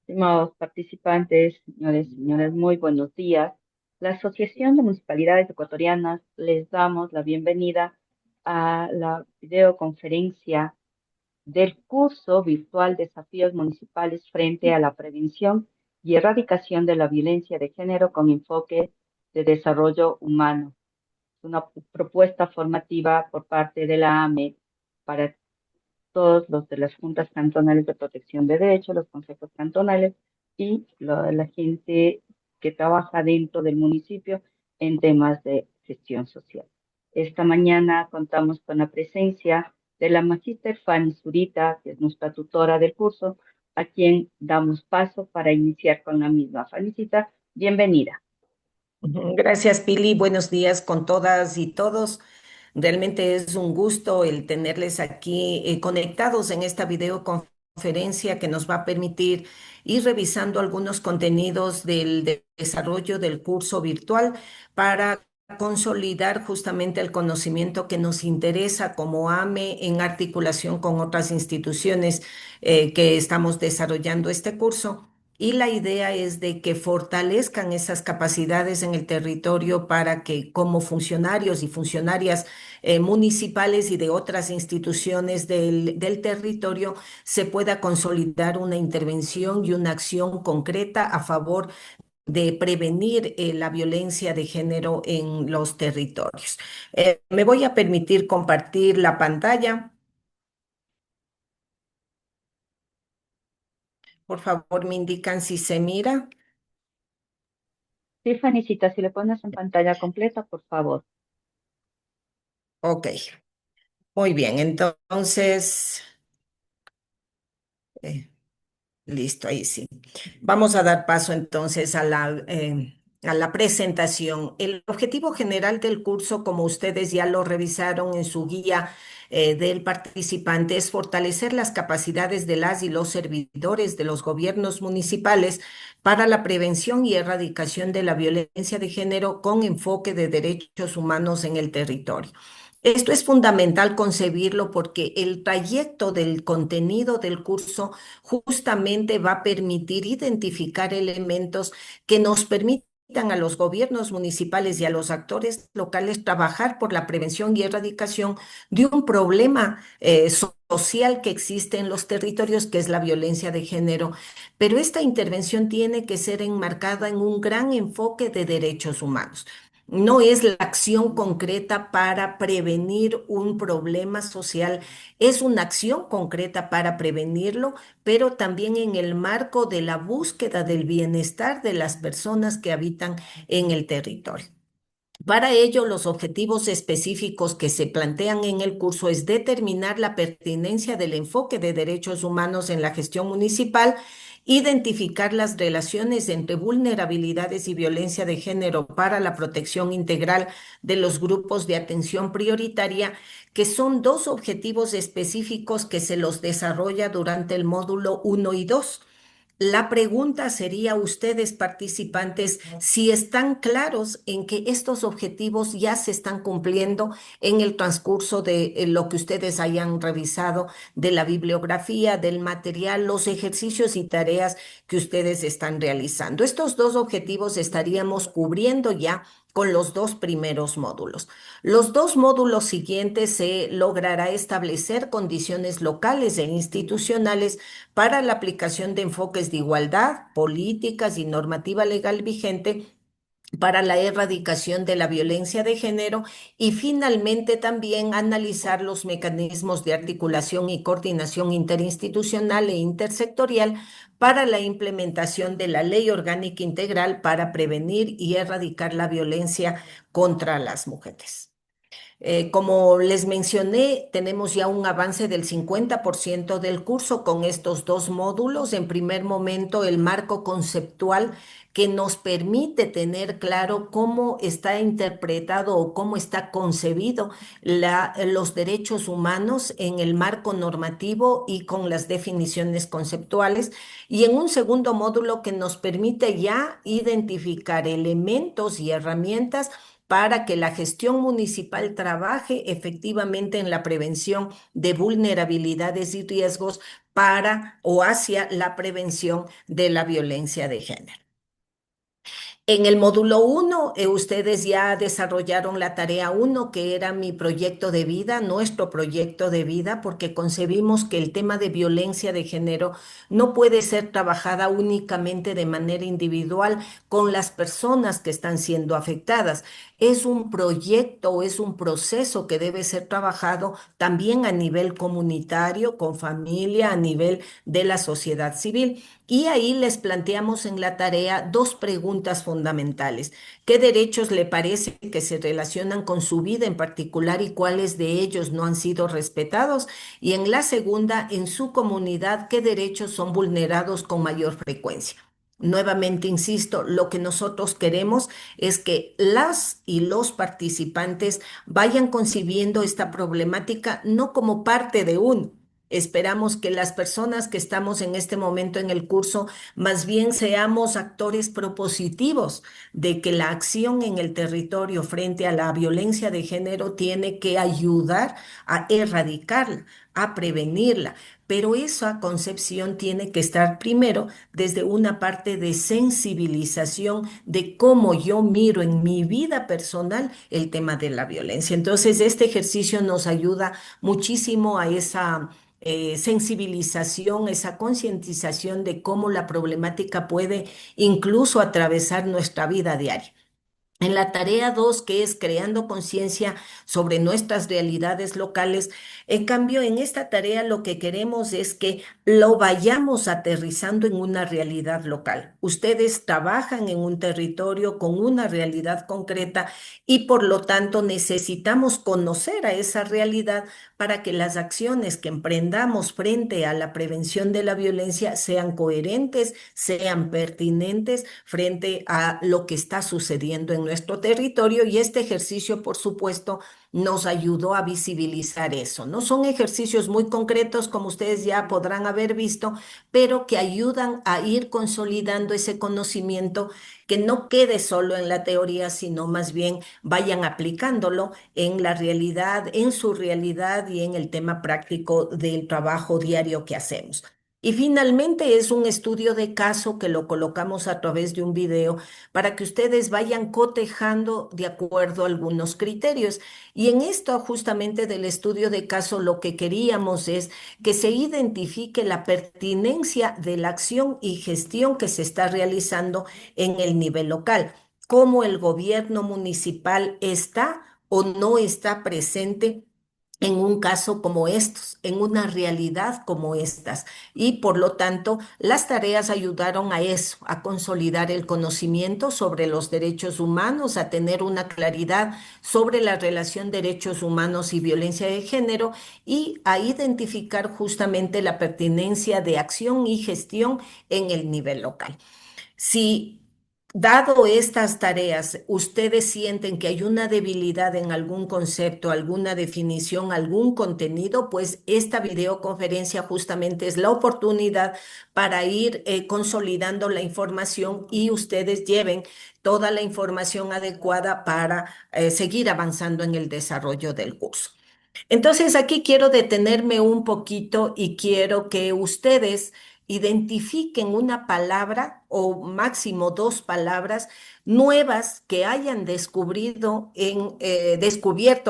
Estimados participantes, señores y señoras, muy buenos días. La Asociación de Municipalidades Ecuatorianas les damos la bienvenida a la videoconferencia del curso virtual Desafíos Municipales frente a la prevención y erradicación de la violencia de género con enfoque de desarrollo humano. Es una propuesta formativa por parte de la AME para todos los de las juntas cantonales de protección de derechos, los consejos cantonales y la gente que trabaja dentro del municipio en temas de gestión social. Esta mañana contamos con la presencia de la magíster Fanny Zurita, que es nuestra tutora del curso, a quien damos paso para iniciar con la misma. Fannycita, bienvenida. Gracias, Pili. Buenos días con todas y todos. Realmente es un gusto el tenerles aquí conectados en esta videoconferencia que nos va a permitir ir revisando algunos contenidos del desarrollo del curso virtual para consolidar justamente el conocimiento que nos interesa como AME en articulación con otras instituciones que estamos desarrollando este curso. Y la idea es de que fortalezcan esas capacidades en el territorio para que como funcionarios y funcionarias municipales y de otras instituciones del territorio se pueda consolidar una intervención y una acción concreta a favor de prevenir la violencia de género en los territorios. Me voy a permitir compartir la pantalla. Por favor, me indican si se mira. Sí, Fannycita, si le pones en pantalla completa, por favor. Ok, muy bien. Entonces, eh, listo, ahí sí. Vamos a dar paso entonces a la presentación. El objetivo general del curso, como ustedes ya lo revisaron en su guía del participante, es fortalecer las capacidades de las y los servidores de los gobiernos municipales para la prevención y erradicación de la violencia de género con enfoque de derechos humanos en el territorio. Esto es fundamental concebirlo porque el trayecto del contenido del curso justamente va a permitir identificar elementos que nos permitan a los gobiernos municipales y a los actores locales trabajar por la prevención y erradicación de un problema social que existe en los territorios, que es la violencia de género. Pero esta intervención tiene que ser enmarcada en un gran enfoque de derechos humanos. No es la acción concreta para prevenir un problema social, es una acción concreta para prevenirlo, pero también en el marco de la búsqueda del bienestar de las personas que habitan en el territorio. Para ello, los objetivos específicos que se plantean en el curso es determinar la pertinencia del enfoque de derechos humanos en la gestión municipal, identificar las relaciones entre vulnerabilidades y violencia de género para la protección integral de los grupos de atención prioritaria, que son dos objetivos específicos que se los desarrolla durante el módulo 1 y 2. La pregunta sería a ustedes participantes si están claros en que estos objetivos ya se están cumpliendo en el transcurso de lo que ustedes hayan revisado de la bibliografía, del material, los ejercicios y tareas que ustedes están realizando. Estos dos objetivos estaríamos cubriendo ya con los dos primeros módulos. Los dos módulos siguientes se logrará establecer condiciones locales e institucionales para la aplicación de enfoques de igualdad, políticas y normativa legal vigente para la erradicación de la violencia de género y finalmente también analizar los mecanismos de articulación y coordinación interinstitucional e intersectorial para la implementación de la Ley Orgánica Integral para prevenir y erradicar la violencia contra las mujeres. Como les mencioné, tenemos ya un avance del 50% del curso con estos dos módulos. En primer momento, el marco conceptual que nos permite tener claro cómo está interpretado o cómo está concebido los derechos humanos en el marco normativo y con las definiciones conceptuales. Y en un segundo módulo que nos permite ya identificar elementos y herramientas para que la gestión municipal trabaje efectivamente en la prevención de vulnerabilidades y riesgos para o hacia la prevención de la violencia de género. En el módulo uno, ustedes ya desarrollaron la tarea uno, que era mi proyecto de vida, nuestro proyecto de vida, porque concebimos que el tema de violencia de género no puede ser trabajada únicamente de manera individual con las personas que están siendo afectadas. Es un proyecto, es un proceso que debe ser trabajado también a nivel comunitario, con familia, a nivel de la sociedad civil. Y ahí les planteamos en la tarea dos preguntas fundamentales. ¿Qué derechos le parece que se relacionan con su vida en particular y cuáles de ellos no han sido respetados? Y en la segunda, en su comunidad, ¿qué derechos son vulnerados con mayor frecuencia? Nuevamente, insisto, lo que nosotros queremos es que las y los participantes vayan concibiendo esta problemática no como parte de un. Esperamos que las personas que estamos en este momento en el curso más bien seamos actores propositivos de que la acción en el territorio frente a la violencia de género tiene que ayudar a erradicarla, a prevenirla. Pero esa concepción tiene que estar primero desde una parte de sensibilización de cómo yo miro en mi vida personal el tema de la violencia. Entonces, este ejercicio nos ayuda muchísimo a esa sensibilización, esa concientización de cómo la problemática puede incluso atravesar nuestra vida diaria. En la tarea 2, que es creando conciencia sobre nuestras realidades locales, en cambio, en esta tarea lo que queremos es que lo vayamos aterrizando en una realidad local. Ustedes trabajan en un territorio con una realidad concreta y por lo tanto necesitamos conocer a esa realidad para que las acciones que emprendamos frente a la prevención de la violencia sean coherentes, sean pertinentes frente a lo que está sucediendo en nuestro territorio y este ejercicio, por supuesto, nos ayudó a visibilizar eso. No son ejercicios muy concretos, como ustedes ya podrán haber visto, pero que ayudan a ir consolidando ese conocimiento que no quede solo en la teoría, sino más bien vayan aplicándolo en la realidad, en su realidad y en el tema práctico del trabajo diario que hacemos. Y finalmente es un estudio de caso que lo colocamos a través de un video para que ustedes vayan cotejando de acuerdo a algunos criterios. Y en esto justamente del estudio de caso lo que queríamos es que se identifique la pertinencia de la acción y gestión que se está realizando en el nivel local, cómo el gobierno municipal está o no está presente en un caso como estos, en una realidad como estas. Y por lo tanto, las tareas ayudaron a eso, a consolidar el conocimiento sobre los derechos humanos, a tener una claridad sobre la relación derechos humanos y violencia de género y a identificar justamente la pertinencia de acción y gestión en el nivel local. Si, dado estas tareas, ustedes sienten que hay una debilidad en algún concepto, alguna definición, algún contenido, pues esta videoconferencia justamente es la oportunidad para ir consolidando la información y ustedes lleven toda la información adecuada para seguir avanzando en el desarrollo del curso. Entonces, aquí quiero detenerme un poquito y quiero que ustedes identifiquen una palabra o máximo dos palabras nuevas que hayan descubierto,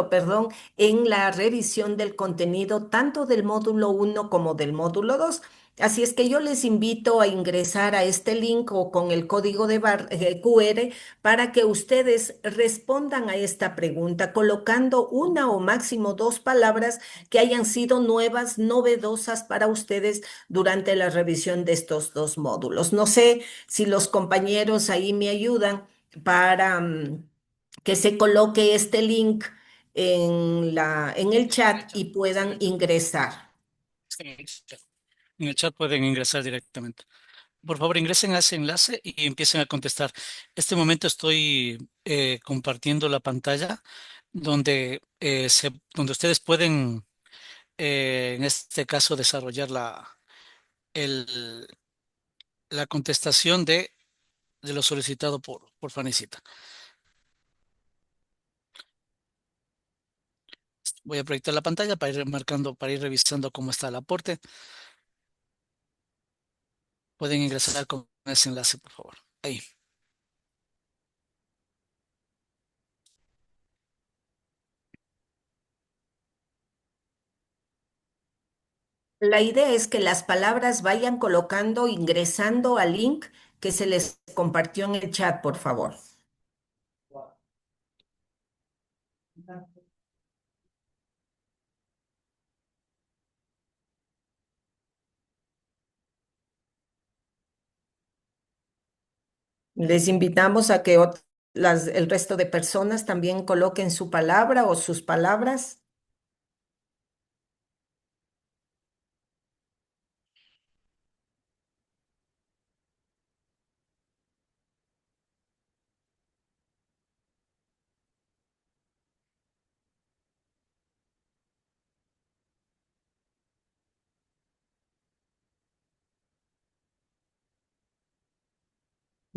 perdón, en la revisión del contenido tanto del módulo uno como del módulo 2. Así es que yo les invito a ingresar a este link o con el código de QR para que ustedes respondan a esta pregunta colocando una o máximo dos palabras que hayan sido nuevas, novedosas para ustedes durante la revisión de estos dos módulos. No sé si los compañeros ahí me ayudan para que se coloque este link en el chat y puedan ingresar. En el chat pueden ingresar directamente. Por favor, ingresen a ese enlace y empiecen a contestar. Este momento estoy compartiendo la pantalla donde ustedes pueden, en este caso, desarrollar el- la contestación de lo solicitado por Fanicita. Voy a proyectar la pantalla para ir marcando, para ir revisando cómo está el aporte. Pueden ingresar con ese enlace, por favor. Ahí. La idea es que las palabras vayan colocando, ingresando al link que se les compartió en el chat, por favor. Les invitamos a que el resto de personas también coloquen su palabra o sus palabras.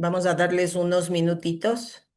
Vamos a darles unos minutitos.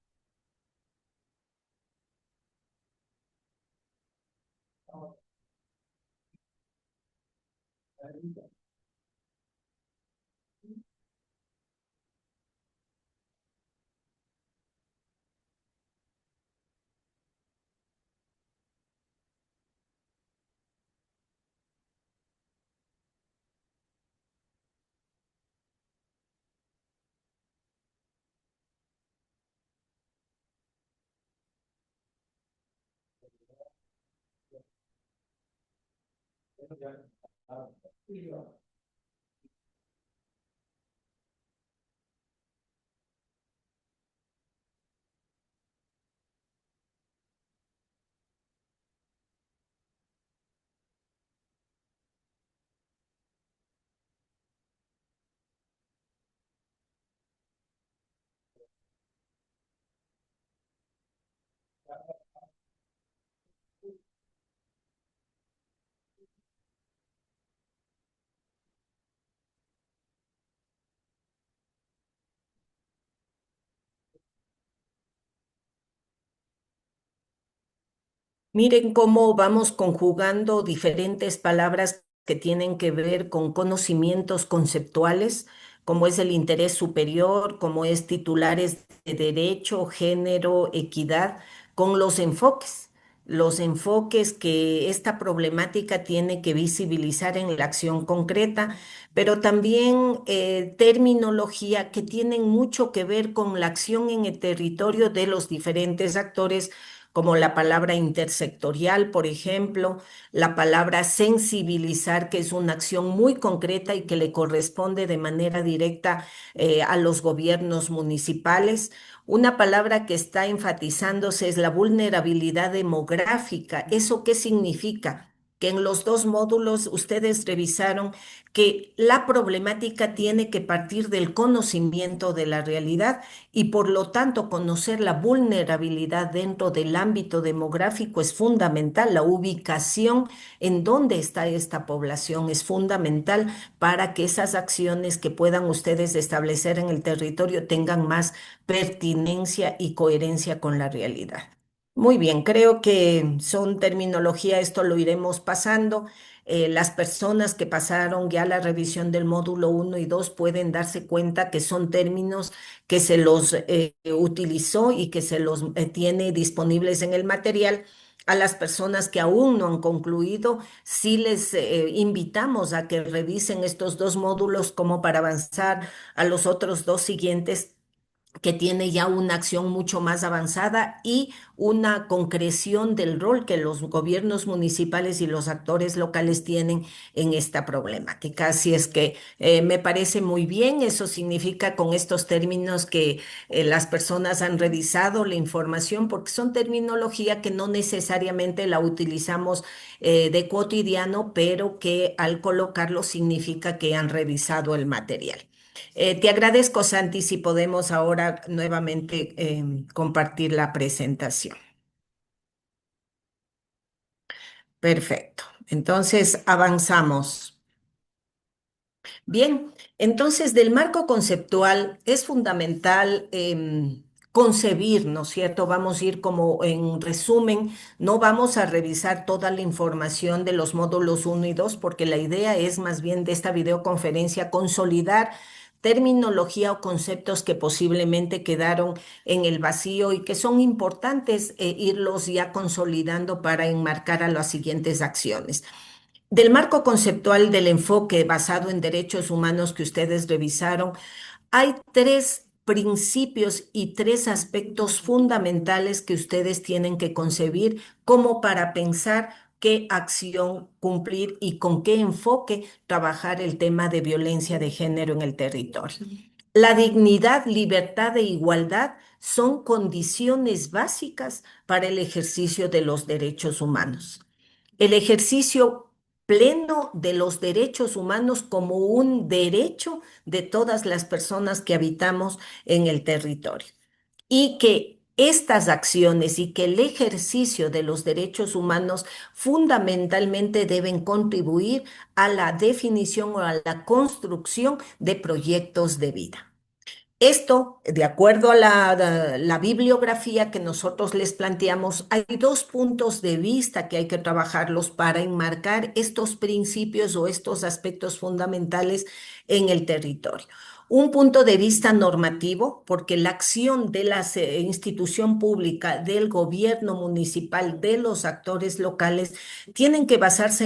Miren cómo vamos conjugando diferentes palabras que tienen que ver con conocimientos conceptuales, como es el interés superior, como es titulares de derecho, género, equidad, con los enfoques que esta problemática tiene que visibilizar en la acción concreta, pero también terminología que tienen mucho que ver con la acción en el territorio de los diferentes actores como la palabra intersectorial, por ejemplo, la palabra sensibilizar, que es una acción muy concreta y que le corresponde de manera directa a los gobiernos municipales. Una palabra que está enfatizándose es la vulnerabilidad demográfica. ¿Eso qué significa? Que en los dos módulos ustedes revisaron que la problemática tiene que partir del conocimiento de la realidad y por lo tanto conocer la vulnerabilidad dentro del ámbito demográfico es fundamental. La ubicación en dónde está esta población es fundamental para que esas acciones que puedan ustedes establecer en el territorio tengan más pertinencia y coherencia con la realidad. Muy bien, creo que son terminología, esto lo iremos pasando. Las personas que pasaron ya la revisión del módulo uno y 2 pueden darse cuenta que son términos que se los utilizó y que se los tiene disponibles en el material. A las personas que aún no han concluido, sí les invitamos a que revisen estos dos módulos como para avanzar a los otros dos siguientes que tiene ya una acción mucho más avanzada y una concreción del rol que los gobiernos municipales y los actores locales tienen en esta problemática. Así es que me parece muy bien, eso significa con estos términos que las personas han revisado la información porque son terminología que no necesariamente la utilizamos de cotidiano, pero que al colocarlo significa que han revisado el material. Te agradezco, Santi, si podemos ahora nuevamente compartir la presentación. Perfecto. Entonces, avanzamos. Bien, entonces del marco conceptual es fundamental concebir, ¿no es cierto? Vamos a ir como en resumen, no vamos a revisar toda la información de los módulos 1 y 2 porque la idea es más bien de esta videoconferencia consolidar terminología o conceptos que posiblemente quedaron en el vacío y que son importantes irlos ya consolidando para enmarcar a las siguientes acciones. Del marco conceptual del enfoque basado en derechos humanos que ustedes revisaron, hay tres principios y tres aspectos fundamentales que ustedes tienen que concebir como para pensar qué acción cumplir y con qué enfoque trabajar el tema de violencia de género en el territorio. La dignidad, libertad e igualdad son condiciones básicas para el ejercicio de los derechos humanos. El ejercicio pleno de los derechos humanos como un derecho de todas las personas que habitamos en el territorio. Y que estas acciones y que el ejercicio de los derechos humanos fundamentalmente deben contribuir a la definición o a la construcción de proyectos de vida. Esto, de acuerdo a la bibliografía que nosotros les planteamos, hay dos puntos de vista que hay que trabajarlos para enmarcar estos principios o estos aspectos fundamentales en el territorio. Un punto de vista normativo, porque la acción de la institución pública, del gobierno municipal, de los actores locales, tienen que basarse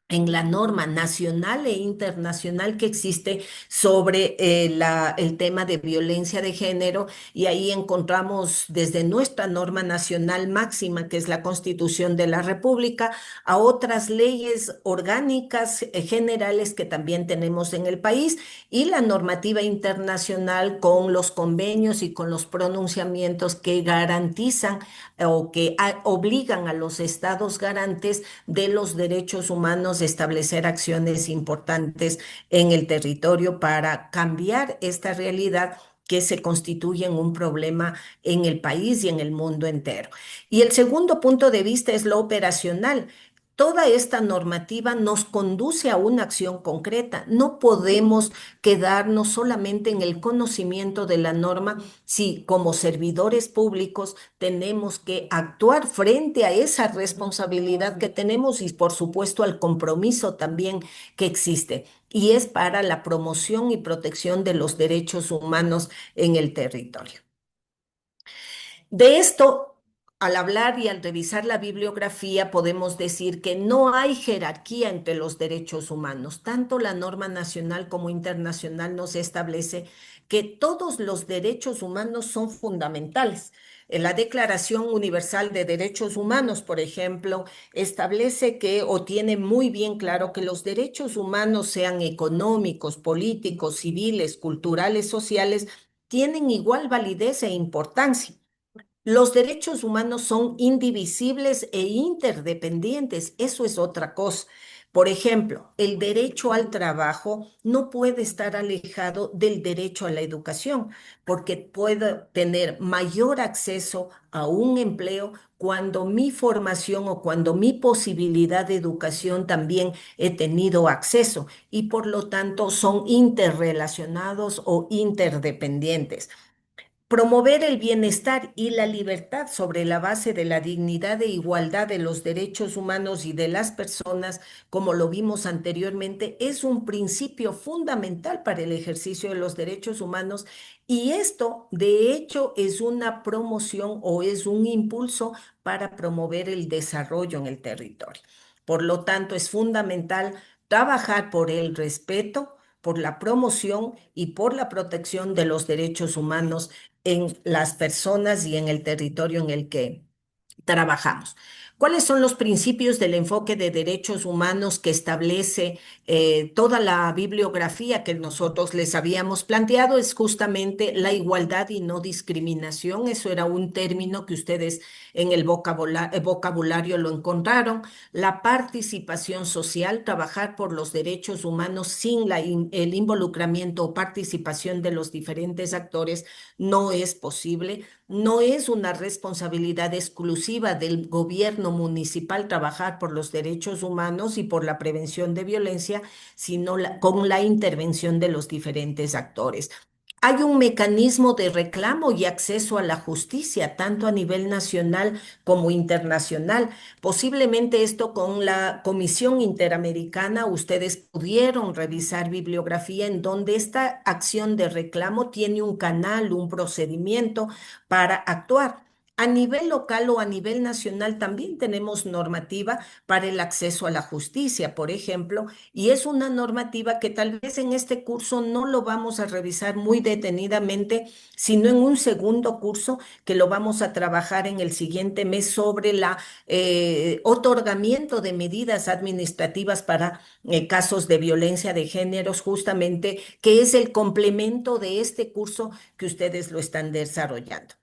en la norma nacional e internacional que existe sobre el tema de violencia de género y ahí encontramos desde nuestra norma nacional máxima, que es la Constitución de la República, a otras leyes orgánicas generales que también tenemos en el país y la normativa internacional con los convenios y con los pronunciamientos que garantizan o que obligan a los estados garantes de los derechos humanos de establecer acciones importantes en el territorio para cambiar esta realidad que se constituye en un problema en el país y en el mundo entero. Y el segundo punto de vista es lo operacional. Toda esta normativa nos conduce a una acción concreta. No podemos quedarnos solamente en el conocimiento de la norma si como servidores públicos tenemos que actuar frente a esa responsabilidad que tenemos y por supuesto al compromiso también que existe. Y es para la promoción y protección de los derechos humanos en el territorio. De esto, al hablar y al revisar la bibliografía, podemos decir que no hay jerarquía entre los derechos humanos. Tanto la norma nacional como internacional nos establece que todos los derechos humanos son fundamentales. La Declaración Universal de Derechos Humanos, por ejemplo, establece que o tiene muy bien claro que los derechos humanos, sean económicos, políticos, civiles, culturales, sociales, tienen igual validez e importancia. Los derechos humanos son indivisibles e interdependientes. Eso es otra cosa. Por ejemplo, el derecho al trabajo no puede estar alejado del derecho a la educación, porque puedo tener mayor acceso a un empleo cuando mi formación o cuando mi posibilidad de educación también he tenido acceso y por lo tanto son interrelacionados o interdependientes. Promover el bienestar y la libertad sobre la base de la dignidad e igualdad de los derechos humanos y de las personas, como lo vimos anteriormente, es un principio fundamental para el ejercicio de los derechos humanos y esto, de hecho, es una promoción o es un impulso para promover el desarrollo en el territorio. Por lo tanto, es fundamental trabajar por el respeto, por la promoción y por la protección de los derechos humanos en las personas y en el territorio en el que trabajamos. ¿Cuáles son los principios del enfoque de derechos humanos que establece toda la bibliografía que nosotros les habíamos planteado? Es justamente la igualdad y no discriminación. Eso era un término que ustedes en el vocabulario lo encontraron. La participación social, trabajar por los derechos humanos sin el involucramiento o participación de los diferentes actores no es posible. No es una responsabilidad exclusiva del gobierno municipal trabajar por los derechos humanos y por la prevención de violencia, sino con la intervención de los diferentes actores. Hay un mecanismo de reclamo y acceso a la justicia, tanto a nivel nacional como internacional. Posiblemente esto con la Comisión Interamericana, ustedes pudieron revisar bibliografía en donde esta acción de reclamo tiene un canal, un procedimiento para actuar. A nivel local o a nivel nacional también tenemos normativa para el acceso a la justicia, por ejemplo, y es una normativa que tal vez en este curso no lo vamos a revisar muy detenidamente, sino en un segundo curso que lo vamos a trabajar en el siguiente mes sobre la otorgamiento de medidas administrativas para casos de violencia de géneros, justamente, que es el complemento de este curso que ustedes lo están desarrollando.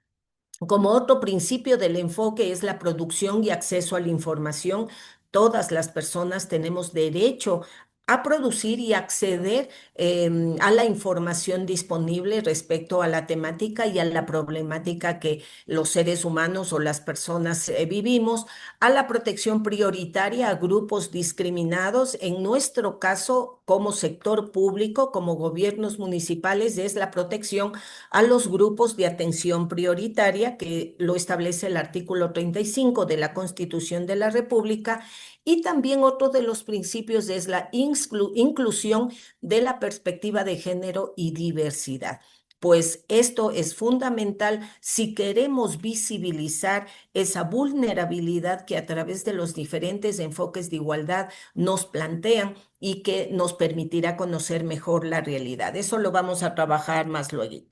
Como otro principio del enfoque es la producción y acceso a la información. Todas las personas tenemos derecho a producir y acceder a la información disponible respecto a la temática y a la problemática que los seres humanos o las personas vivimos, a la protección prioritaria a grupos discriminados. En nuestro caso, como sector público, como gobiernos municipales, es la protección a los grupos de atención prioritaria, que lo establece el artículo 35 de la Constitución de la República, y también otro de los principios es la inclusión de la perspectiva de género y diversidad. Pues esto es fundamental si queremos visibilizar esa vulnerabilidad que a través de los diferentes enfoques de igualdad nos plantean y que nos permitirá conocer mejor la realidad. Eso lo vamos a trabajar más luego.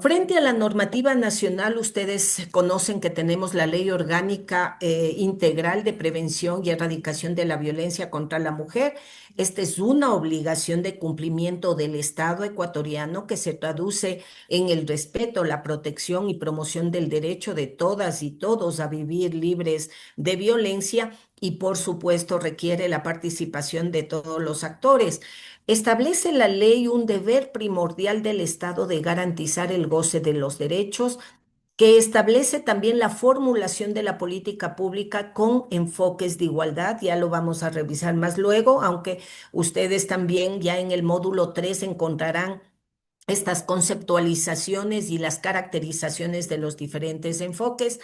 Frente a la normativa nacional, ustedes conocen que tenemos la Ley Orgánica Integral de Prevención y Erradicación de la Violencia contra la Mujer. Esta es una obligación de cumplimiento del Estado ecuatoriano que se traduce en el respeto, la protección y promoción del derecho de todas y todos a vivir libres de violencia y, por supuesto, requiere la participación de todos los actores. Establece la ley un deber primordial del Estado de garantizar el goce de los derechos, que establece también la formulación de la política pública con enfoques de igualdad. Ya lo vamos a revisar más luego, aunque ustedes también ya en el módulo 3 encontrarán estas conceptualizaciones y las caracterizaciones de los diferentes enfoques.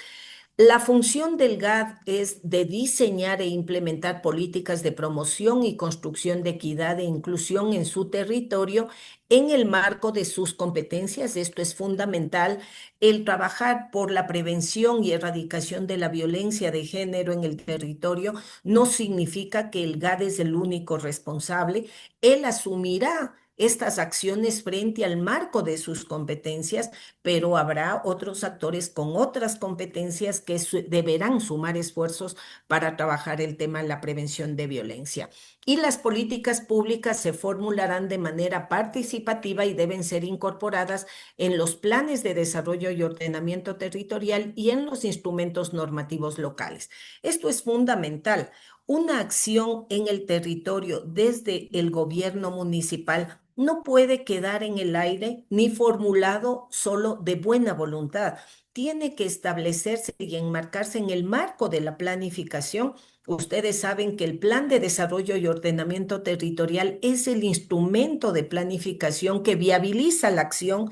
La función del GAD es de diseñar e implementar políticas de promoción y construcción de equidad e inclusión en su territorio en el marco de sus competencias. Esto es fundamental. El trabajar por la prevención y erradicación de la violencia de género en el territorio no significa que el GAD es el único responsable. Él asumirá estas acciones frente al marco de sus competencias, pero habrá otros actores con otras competencias que deberán sumar esfuerzos para trabajar el tema de la prevención de violencia. Y las políticas públicas se formularán de manera participativa y deben ser incorporadas en los planes de desarrollo y ordenamiento territorial y en los instrumentos normativos locales. Esto es fundamental. Una acción en el territorio desde el gobierno municipal no puede quedar en el aire ni formulado solo de buena voluntad. Tiene que establecerse y enmarcarse en el marco de la planificación. Ustedes saben que el Plan de Desarrollo y Ordenamiento Territorial es el instrumento de planificación que viabiliza la acción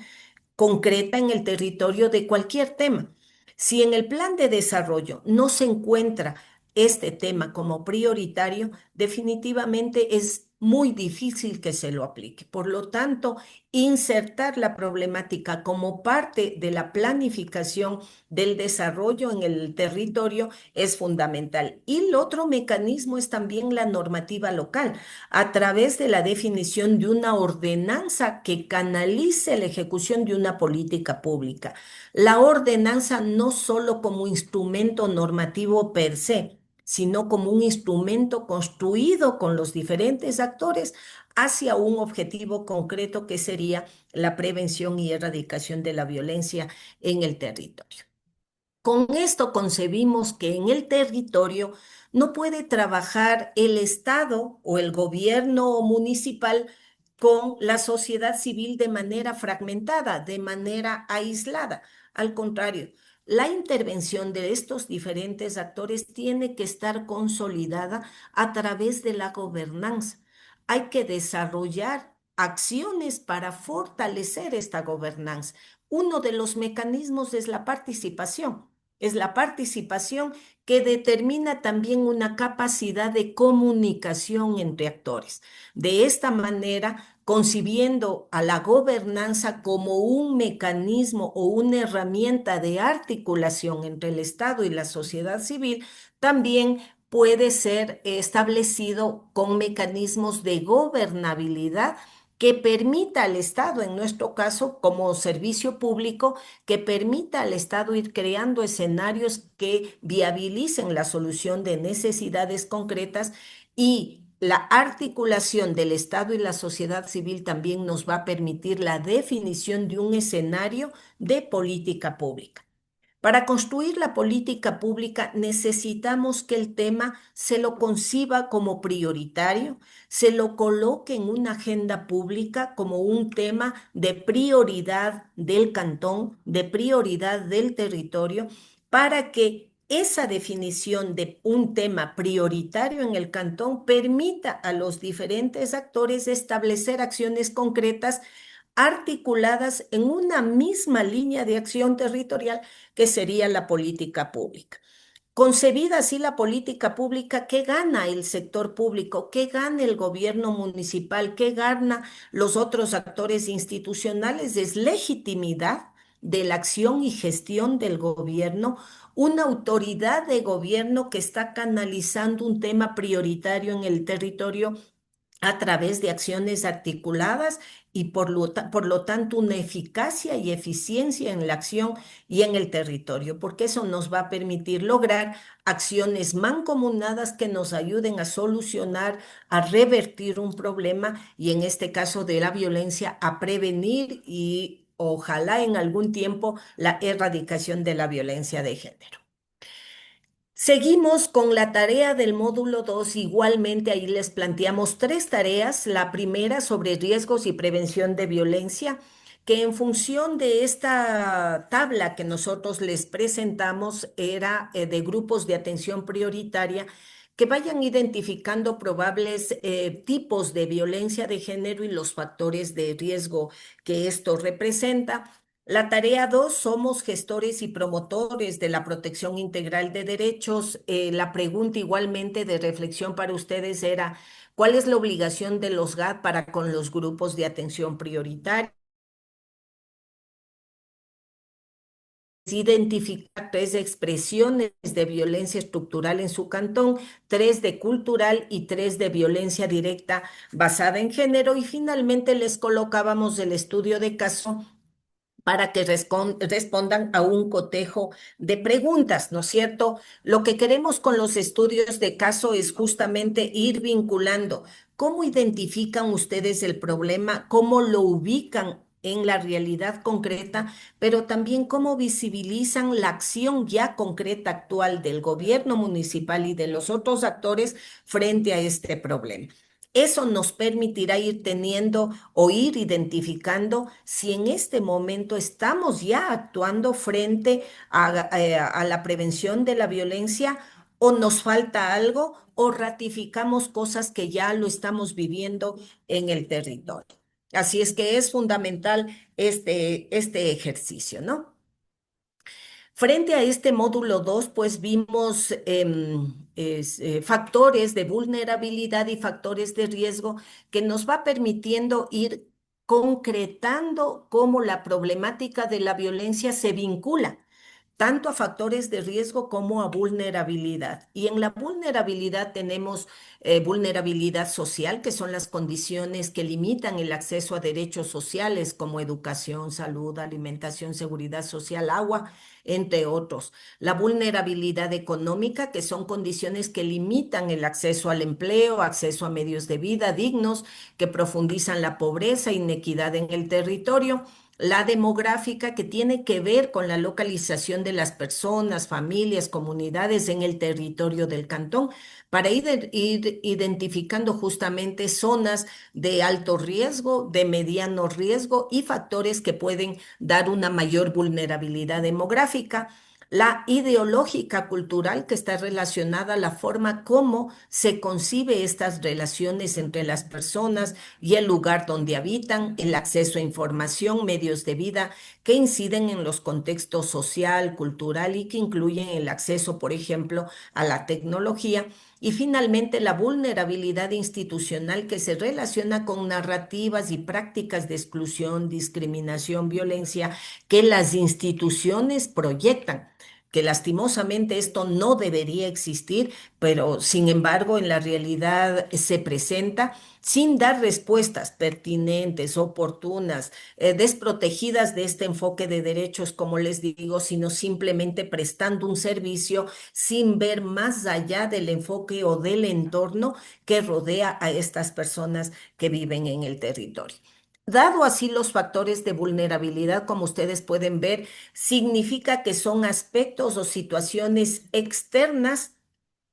concreta en el territorio de cualquier tema. Si en el plan de desarrollo no se encuentra este tema como prioritario, definitivamente es muy difícil que se lo aplique. Por lo tanto, insertar la problemática como parte de la planificación del desarrollo en el territorio es fundamental. Y el otro mecanismo es también la normativa local, a través de la definición de una ordenanza que canalice la ejecución de una política pública. La ordenanza no solo como instrumento normativo per se, sino como un instrumento construido con los diferentes actores hacia un objetivo concreto que sería la prevención y erradicación de la violencia en el territorio. Con esto concebimos que en el territorio no puede trabajar el Estado o el gobierno municipal con la sociedad civil de manera fragmentada, de manera aislada. Al contrario, la intervención de estos diferentes actores tiene que estar consolidada a través de la gobernanza. Hay que desarrollar acciones para fortalecer esta gobernanza. Uno de los mecanismos es la participación. Es la participación que determina también una capacidad de comunicación entre actores. De esta manera, concibiendo a la gobernanza como un mecanismo o una herramienta de articulación entre el Estado y la sociedad civil, también puede ser establecido con mecanismos de gobernabilidad que permita al Estado, en nuestro caso, como servicio público, que permita al Estado ir creando escenarios que viabilicen la solución de necesidades concretas, y la articulación del Estado y la sociedad civil también nos va a permitir la definición de un escenario de política pública. Para construir la política pública necesitamos que el tema se lo conciba como prioritario, se lo coloque en una agenda pública como un tema de prioridad del cantón, de prioridad del territorio, para que esa definición de un tema prioritario en el cantón permita a los diferentes actores establecer acciones concretas articuladas en una misma línea de acción territorial que sería la política pública. Concebida así la política pública, ¿qué gana el sector público? ¿Qué gana el gobierno municipal? ¿Qué gana los otros actores institucionales? Es legitimidad de la acción y gestión del gobierno, una autoridad de gobierno que está canalizando un tema prioritario en el territorio a través de acciones articuladas, y por lo tanto una eficacia y eficiencia en la acción y en el territorio, porque eso nos va a permitir lograr acciones mancomunadas que nos ayuden a solucionar, a revertir un problema, y en este caso de la violencia, a prevenir y ojalá en algún tiempo la erradicación de la violencia de género. Seguimos con la tarea del módulo 2. Igualmente, ahí les planteamos tres tareas. La primera sobre riesgos y prevención de violencia, que en función de esta tabla que nosotros les presentamos era de grupos de atención prioritaria que vayan identificando probables tipos de violencia de género y los factores de riesgo que esto representa. La tarea 2, somos gestores y promotores de la protección integral de derechos. La pregunta igualmente de reflexión para ustedes era, ¿cuál es la obligación de los GAT para con los grupos de atención prioritaria? Identificar tres expresiones de violencia estructural en su cantón, tres de cultural y tres de violencia directa basada en género. Y finalmente les colocábamos el estudio de caso para que respondan a un cotejo de preguntas, ¿no es cierto? Lo que queremos con los estudios de caso es justamente ir vinculando cómo identifican ustedes el problema, cómo lo ubican en la realidad concreta, pero también cómo visibilizan la acción ya concreta actual del gobierno municipal y de los otros actores frente a este problema. Eso nos permitirá ir teniendo o ir identificando si en este momento estamos ya actuando frente a la prevención de la violencia, o nos falta algo, o ratificamos cosas que ya lo estamos viviendo en el territorio. Así es que es fundamental este ejercicio, ¿no? Frente a este módulo 2, pues vimos factores de vulnerabilidad y factores de riesgo que nos va permitiendo ir concretando cómo la problemática de la violencia se vincula tanto a factores de riesgo como a vulnerabilidad. Y en la vulnerabilidad tenemos vulnerabilidad social, que son las condiciones que limitan el acceso a derechos sociales como educación, salud, alimentación, seguridad social, agua, entre otros. La vulnerabilidad económica, que son condiciones que limitan el acceso al empleo, acceso a medios de vida dignos, que profundizan la pobreza, inequidad en el territorio. La demográfica, que tiene que ver con la localización de las personas, familias, comunidades en el territorio del cantón, para ir identificando justamente zonas de alto riesgo, de mediano riesgo y factores que pueden dar una mayor vulnerabilidad demográfica. la ideológica cultural que está relacionada a la forma como se concibe estas relaciones entre las personas y el lugar donde habitan, el acceso a información, medios de vida que inciden en los contextos social, cultural y que incluyen el acceso, por ejemplo, a la tecnología. Y finalmente, la vulnerabilidad institucional que se relaciona con narrativas y prácticas de exclusión, discriminación, violencia que las instituciones proyectan, que lastimosamente esto no debería existir, pero sin embargo en la realidad se presenta sin dar respuestas pertinentes, oportunas, desprotegidas de este enfoque de derechos, como les digo, sino simplemente prestando un servicio sin ver más allá del enfoque o del entorno que rodea a estas personas que viven en el territorio. Dado así los factores de vulnerabilidad, como ustedes pueden ver, significa que son aspectos o situaciones externas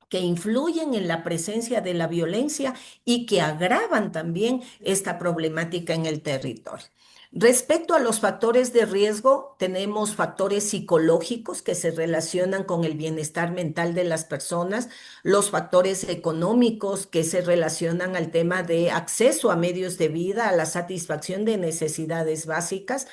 que influyen en la presencia de la violencia y que agravan también esta problemática en el territorio. Respecto a los factores de riesgo, tenemos factores psicológicos que se relacionan con el bienestar mental de las personas, los factores económicos que se relacionan al tema de acceso a medios de vida, a la satisfacción de necesidades básicas,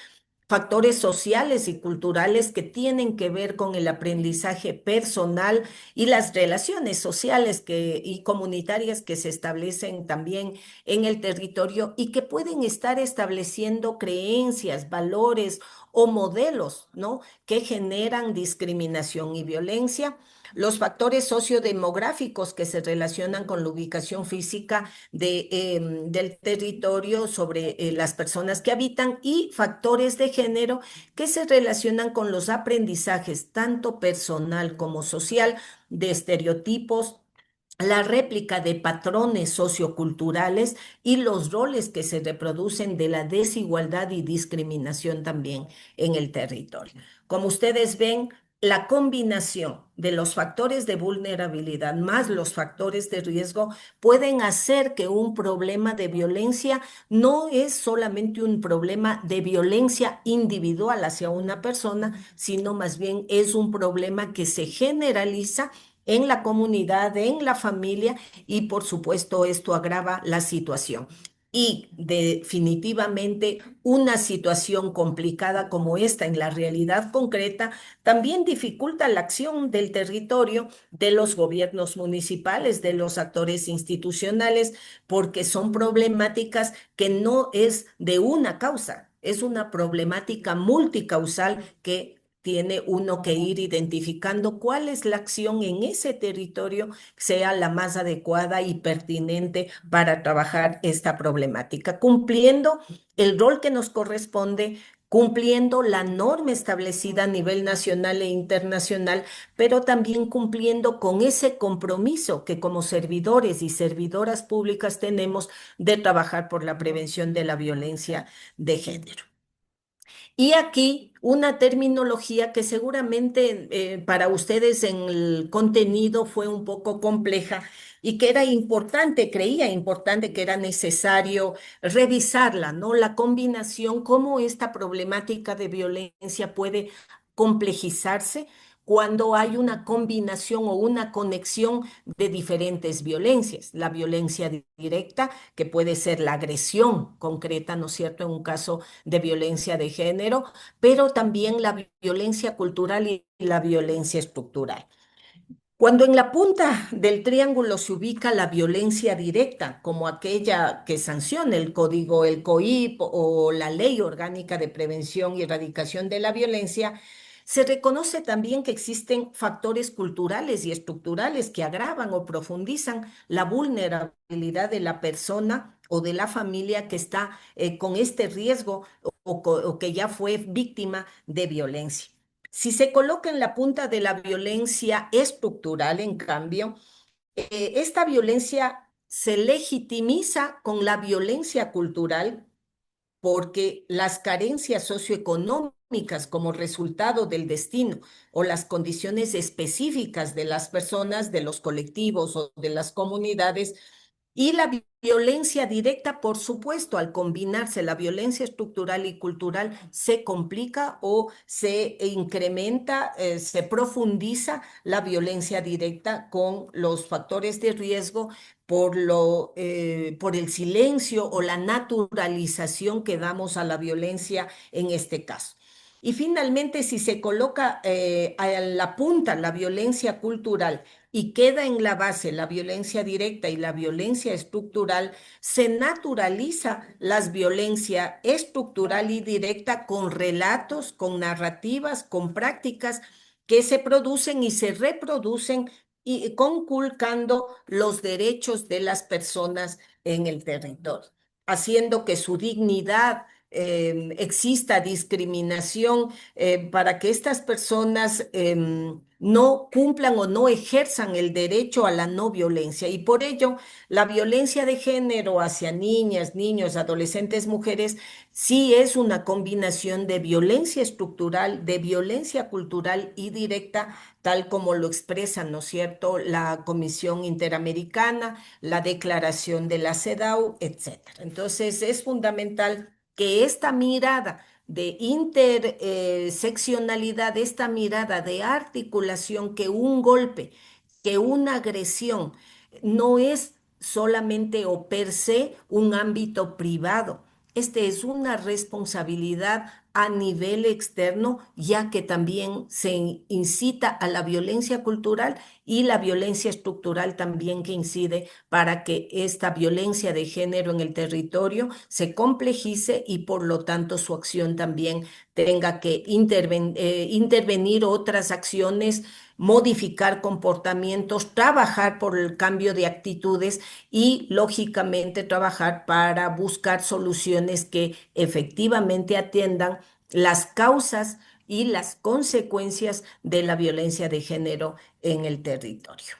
factores sociales y culturales que tienen que ver con el aprendizaje personal y las relaciones sociales y comunitarias que se establecen también en el territorio y que pueden estar estableciendo creencias, valores o modelos, ¿no? Que generan discriminación y violencia. Los factores sociodemográficos que se relacionan con la ubicación física del territorio sobre las personas que habitan y factores de género que se relacionan con los aprendizajes, tanto personal como social, de estereotipos, la réplica de patrones socioculturales y los roles que se reproducen de la desigualdad y discriminación también en el territorio. Como ustedes ven, la combinación de los factores de vulnerabilidad más los factores de riesgo pueden hacer que un problema de violencia no es solamente un problema de violencia individual hacia una persona, sino más bien es un problema que se generaliza en la comunidad, en la familia y por supuesto esto agrava la situación. Y definitivamente una situación complicada como esta en la realidad concreta también dificulta la acción del territorio, de los gobiernos municipales, de los actores institucionales, porque son problemáticas que no es de una causa, es una problemática multicausal que tiene uno que ir identificando cuál es la acción en ese territorio sea la más adecuada y pertinente para trabajar esta problemática, cumpliendo el rol que nos corresponde, cumpliendo la norma establecida a nivel nacional e internacional, pero también cumpliendo con ese compromiso que como servidores y servidoras públicas tenemos de trabajar por la prevención de la violencia de género. Y aquí una terminología que seguramente para ustedes en el contenido fue un poco compleja y que era importante, creía importante que era necesario revisarla, ¿no? La combinación, cómo esta problemática de violencia puede complejizarse cuando hay una combinación o una conexión de diferentes violencias. La violencia directa, que puede ser la agresión concreta, ¿no es cierto?, en un caso de violencia de género, pero también la violencia cultural y la violencia estructural. Cuando en la punta del triángulo se ubica la violencia directa, como aquella que sanciona el código, el COIP o la Ley Orgánica de Prevención y Erradicación de la Violencia, se reconoce también que existen factores culturales y estructurales que agravan o profundizan la vulnerabilidad de la persona o de la familia que está con este riesgo o que ya fue víctima de violencia. Si se coloca en la punta de la violencia estructural, en cambio, esta violencia se legitimiza con la violencia cultural porque las carencias socioeconómicas como resultado del destino o las condiciones específicas de las personas, de los colectivos o de las comunidades y la violencia directa, por supuesto, al combinarse la violencia estructural y cultural, se complica o se incrementa, se profundiza la violencia directa con los factores de riesgo por el silencio o la naturalización que damos a la violencia en este caso. Y finalmente, si se coloca a la punta la violencia cultural y queda en la base la violencia directa y la violencia estructural, se naturaliza la violencia estructural y directa con relatos, con narrativas, con prácticas que se producen y se reproducen y conculcando los derechos de las personas en el territorio, haciendo que su dignidad exista discriminación para que estas personas no cumplan o no ejerzan el derecho a la no violencia. Y por ello, la violencia de género hacia niñas, niños, adolescentes, mujeres, sí es una combinación de violencia estructural, de violencia cultural y directa, tal como lo expresa, ¿no es cierto?, la Comisión Interamericana, la Declaración de la CEDAW, etcétera. Entonces, es fundamental que esta mirada de interseccionalidad, esta mirada de articulación, que un golpe, que una agresión no es solamente o per se un ámbito privado. Este es una responsabilidad a nivel externo, ya que también se incita a la violencia cultural y la violencia estructural también que incide para que esta violencia de género en el territorio se complejice y por lo tanto su acción también tenga que intervenir otras acciones, modificar comportamientos, trabajar por el cambio de actitudes y lógicamente trabajar para buscar soluciones que efectivamente atiendan las causas y las consecuencias de la violencia de género en el territorio.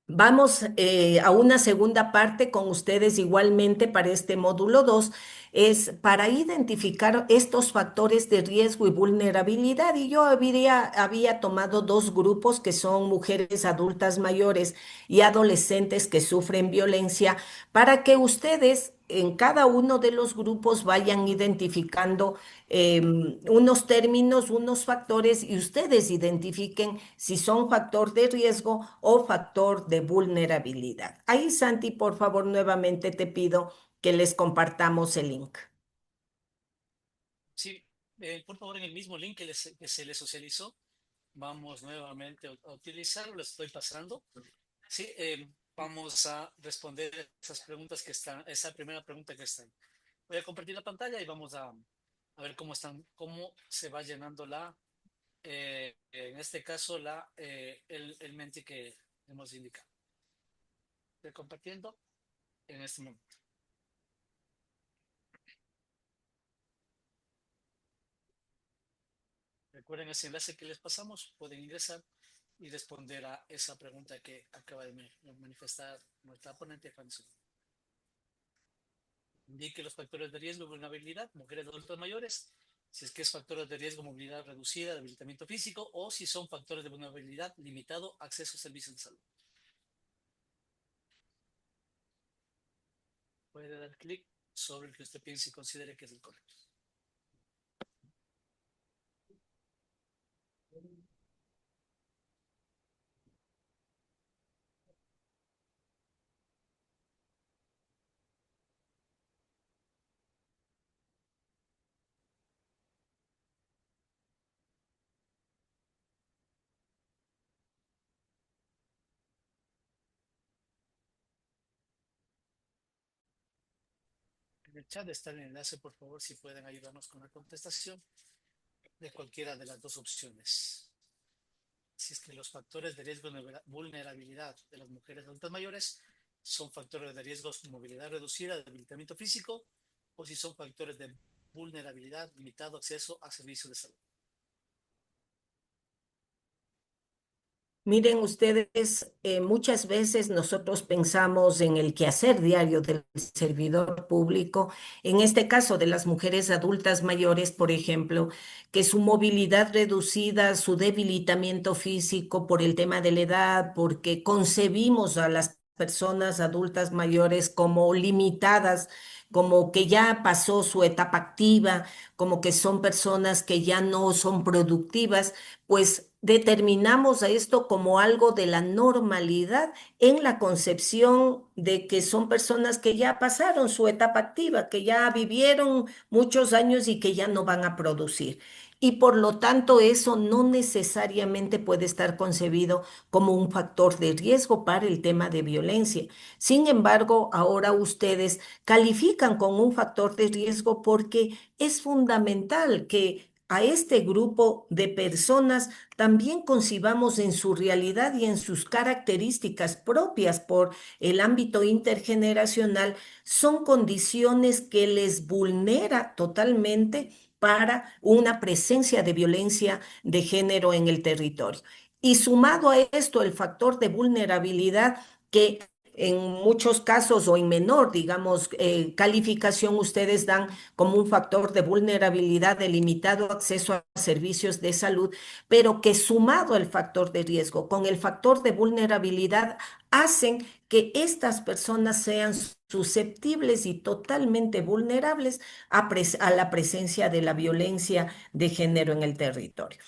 Vamos a una segunda parte con ustedes igualmente para este módulo 2, es para identificar estos factores de riesgo y vulnerabilidad. Y yo había tomado dos grupos que son mujeres adultas mayores y adolescentes que sufren violencia para que ustedes en cada uno de los grupos vayan identificando unos términos, unos factores y ustedes identifiquen si son factor de riesgo o factor de vulnerabilidad. Ahí, Santi, por favor, nuevamente te pido que les compartamos el link. Sí, por favor, en el mismo link que se le socializó, vamos nuevamente a utilizarlo, lo estoy pasando. Sí, vamos a responder esas preguntas que están, esa primera pregunta que está ahí. Voy a compartir la pantalla y vamos a ver cómo están, cómo se va llenando en este caso, el mente que hemos indicado. Estoy compartiendo en este momento. Recuerden ese enlace que les pasamos, pueden ingresar y responder a esa pregunta que acaba de manifestar nuestra ponente, Fanny. Indique los factores de riesgo y vulnerabilidad, mujeres adultas mayores, si es que es factores de riesgo, movilidad reducida, debilitamiento físico, o si son factores de vulnerabilidad, limitado acceso a servicios de salud. Puede dar clic sobre el que usted piense y considere que es el correcto. En el chat está el enlace, por favor, si pueden ayudarnos con la contestación de cualquiera de las dos opciones. Si es que los factores de riesgo de vulnerabilidad de las mujeres adultas mayores son factores de riesgo de movilidad reducida, debilitamiento físico, o si son factores de vulnerabilidad, limitado acceso a servicios de salud. Miren ustedes, muchas veces nosotros pensamos en el quehacer diario del servidor público, en este caso de las mujeres adultas mayores, por ejemplo, que su movilidad reducida, su debilitamiento físico por el tema de la edad, porque concebimos a las personas adultas mayores como limitadas, como que ya pasó su etapa activa, como que son personas que ya no son productivas, pues determinamos a esto como algo de la normalidad en la concepción de que son personas que ya pasaron su etapa activa, que ya vivieron muchos años y que ya no van a producir. Y por lo tanto, eso no necesariamente puede estar concebido como un factor de riesgo para el tema de violencia. Sin embargo, ahora ustedes califican con un factor de riesgo porque es fundamental que a este grupo de personas también concibamos en su realidad y en sus características propias por el ámbito intergeneracional, son condiciones que les vulnera totalmente para una presencia de violencia de género en el territorio. Y sumado a esto, el factor de vulnerabilidad que en muchos casos o en menor, digamos, calificación, ustedes dan como un factor de vulnerabilidad de limitado acceso a servicios de salud, pero que sumado el factor de riesgo con el factor de vulnerabilidad hacen que estas personas sean susceptibles y totalmente vulnerables a la presencia de la violencia de género en el territorio.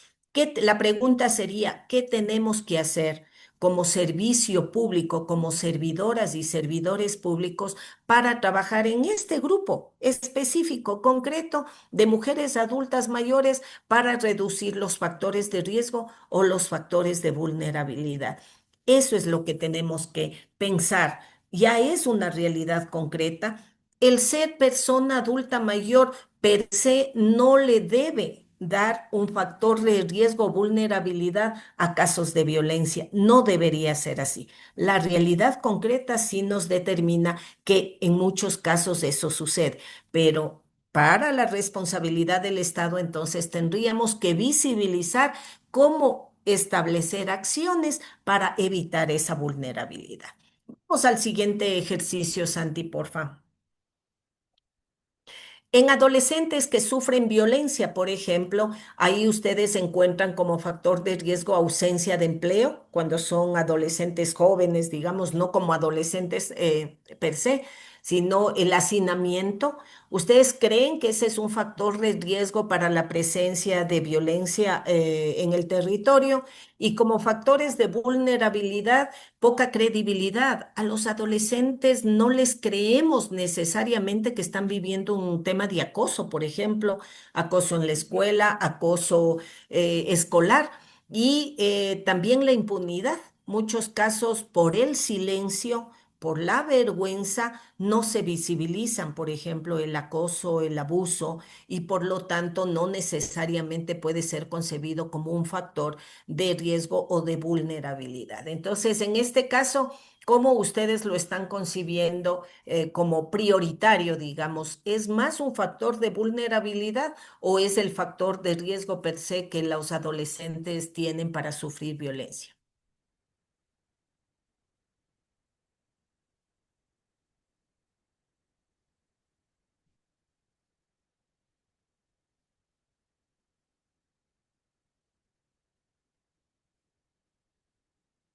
La pregunta sería, ¿qué tenemos que hacer como servicio público, como servidoras y servidores públicos para trabajar en este grupo específico, concreto, de mujeres adultas mayores para reducir los factores de riesgo o los factores de vulnerabilidad? Eso es lo que tenemos que pensar. Ya es una realidad concreta. El ser persona adulta mayor per se no le debe dar un factor de riesgo o vulnerabilidad a casos de violencia. No debería ser así. La realidad concreta sí nos determina que en muchos casos eso sucede, pero para la responsabilidad del Estado, entonces tendríamos que visibilizar cómo establecer acciones para evitar esa vulnerabilidad. Vamos al siguiente ejercicio, Santi, porfa. En adolescentes que sufren violencia, por ejemplo, ahí ustedes encuentran como factor de riesgo ausencia de empleo cuando son adolescentes jóvenes, digamos, no como adolescentes per se, sino el hacinamiento. ¿Ustedes creen que ese es un factor de riesgo para la presencia de violencia en el territorio? Y como factores de vulnerabilidad, poca credibilidad. A los adolescentes no les creemos necesariamente que están viviendo un tema de acoso, por ejemplo, acoso en la escuela, acoso escolar y también la impunidad. Muchos casos por el silencio, por la vergüenza, no se visibilizan, por ejemplo, el acoso, el abuso, y por lo tanto no necesariamente puede ser concebido como un factor de riesgo o de vulnerabilidad. Entonces, en este caso, ¿cómo ustedes lo están concibiendo como prioritario, digamos? ¿Es más un factor de vulnerabilidad o es el factor de riesgo per se que los adolescentes tienen para sufrir violencia?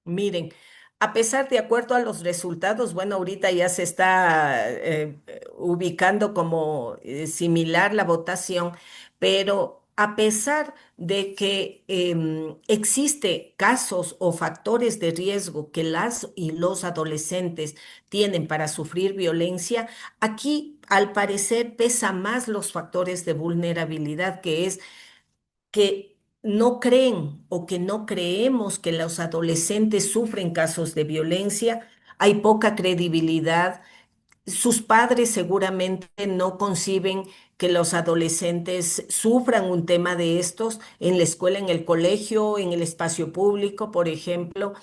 Miren, a pesar de acuerdo a los resultados, bueno, ahorita ya se está ubicando como similar la votación, pero a pesar de que existe casos o factores de riesgo que las y los adolescentes tienen para sufrir violencia, aquí al parecer pesa más los factores de vulnerabilidad, que es que no creen o que no creemos que los adolescentes sufren casos de violencia, hay poca credibilidad. Sus padres seguramente no conciben que los adolescentes sufran un tema de estos en la escuela, en el colegio, en el espacio público, por ejemplo,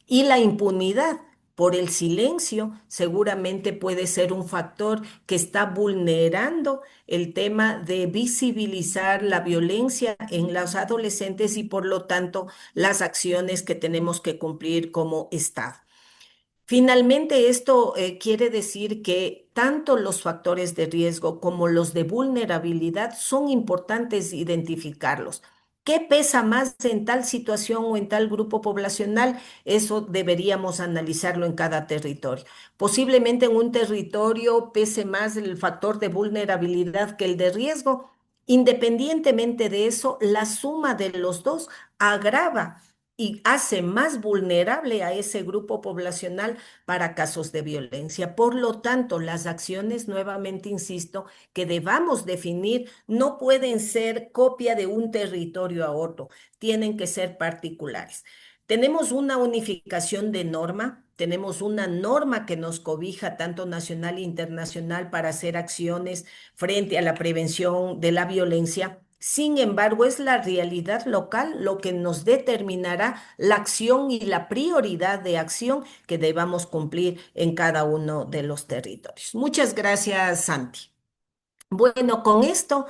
y la impunidad por el silencio seguramente puede ser un factor que está vulnerando el tema de visibilizar la violencia en los adolescentes y por lo tanto las acciones que tenemos que cumplir como Estado. Finalmente, esto quiere decir que tanto los factores de riesgo como los de vulnerabilidad son importantes identificarlos. ¿Qué pesa más en tal situación o en tal grupo poblacional? Eso deberíamos analizarlo en cada territorio. Posiblemente en un territorio pese más el factor de vulnerabilidad que el de riesgo. Independientemente de eso, la suma de los dos agrava y hace más vulnerable a ese grupo poblacional para casos de violencia. Por lo tanto, las acciones, nuevamente insisto, que debamos definir no pueden ser copia de un territorio a otro, tienen que ser particulares. Tenemos una unificación de norma, tenemos una norma que nos cobija tanto nacional e internacional para hacer acciones frente a la prevención de la violencia. Sin embargo, es la realidad local lo que nos determinará la acción y la prioridad de acción que debamos cumplir en cada uno de los territorios. Muchas gracias, Santi. Bueno, con esto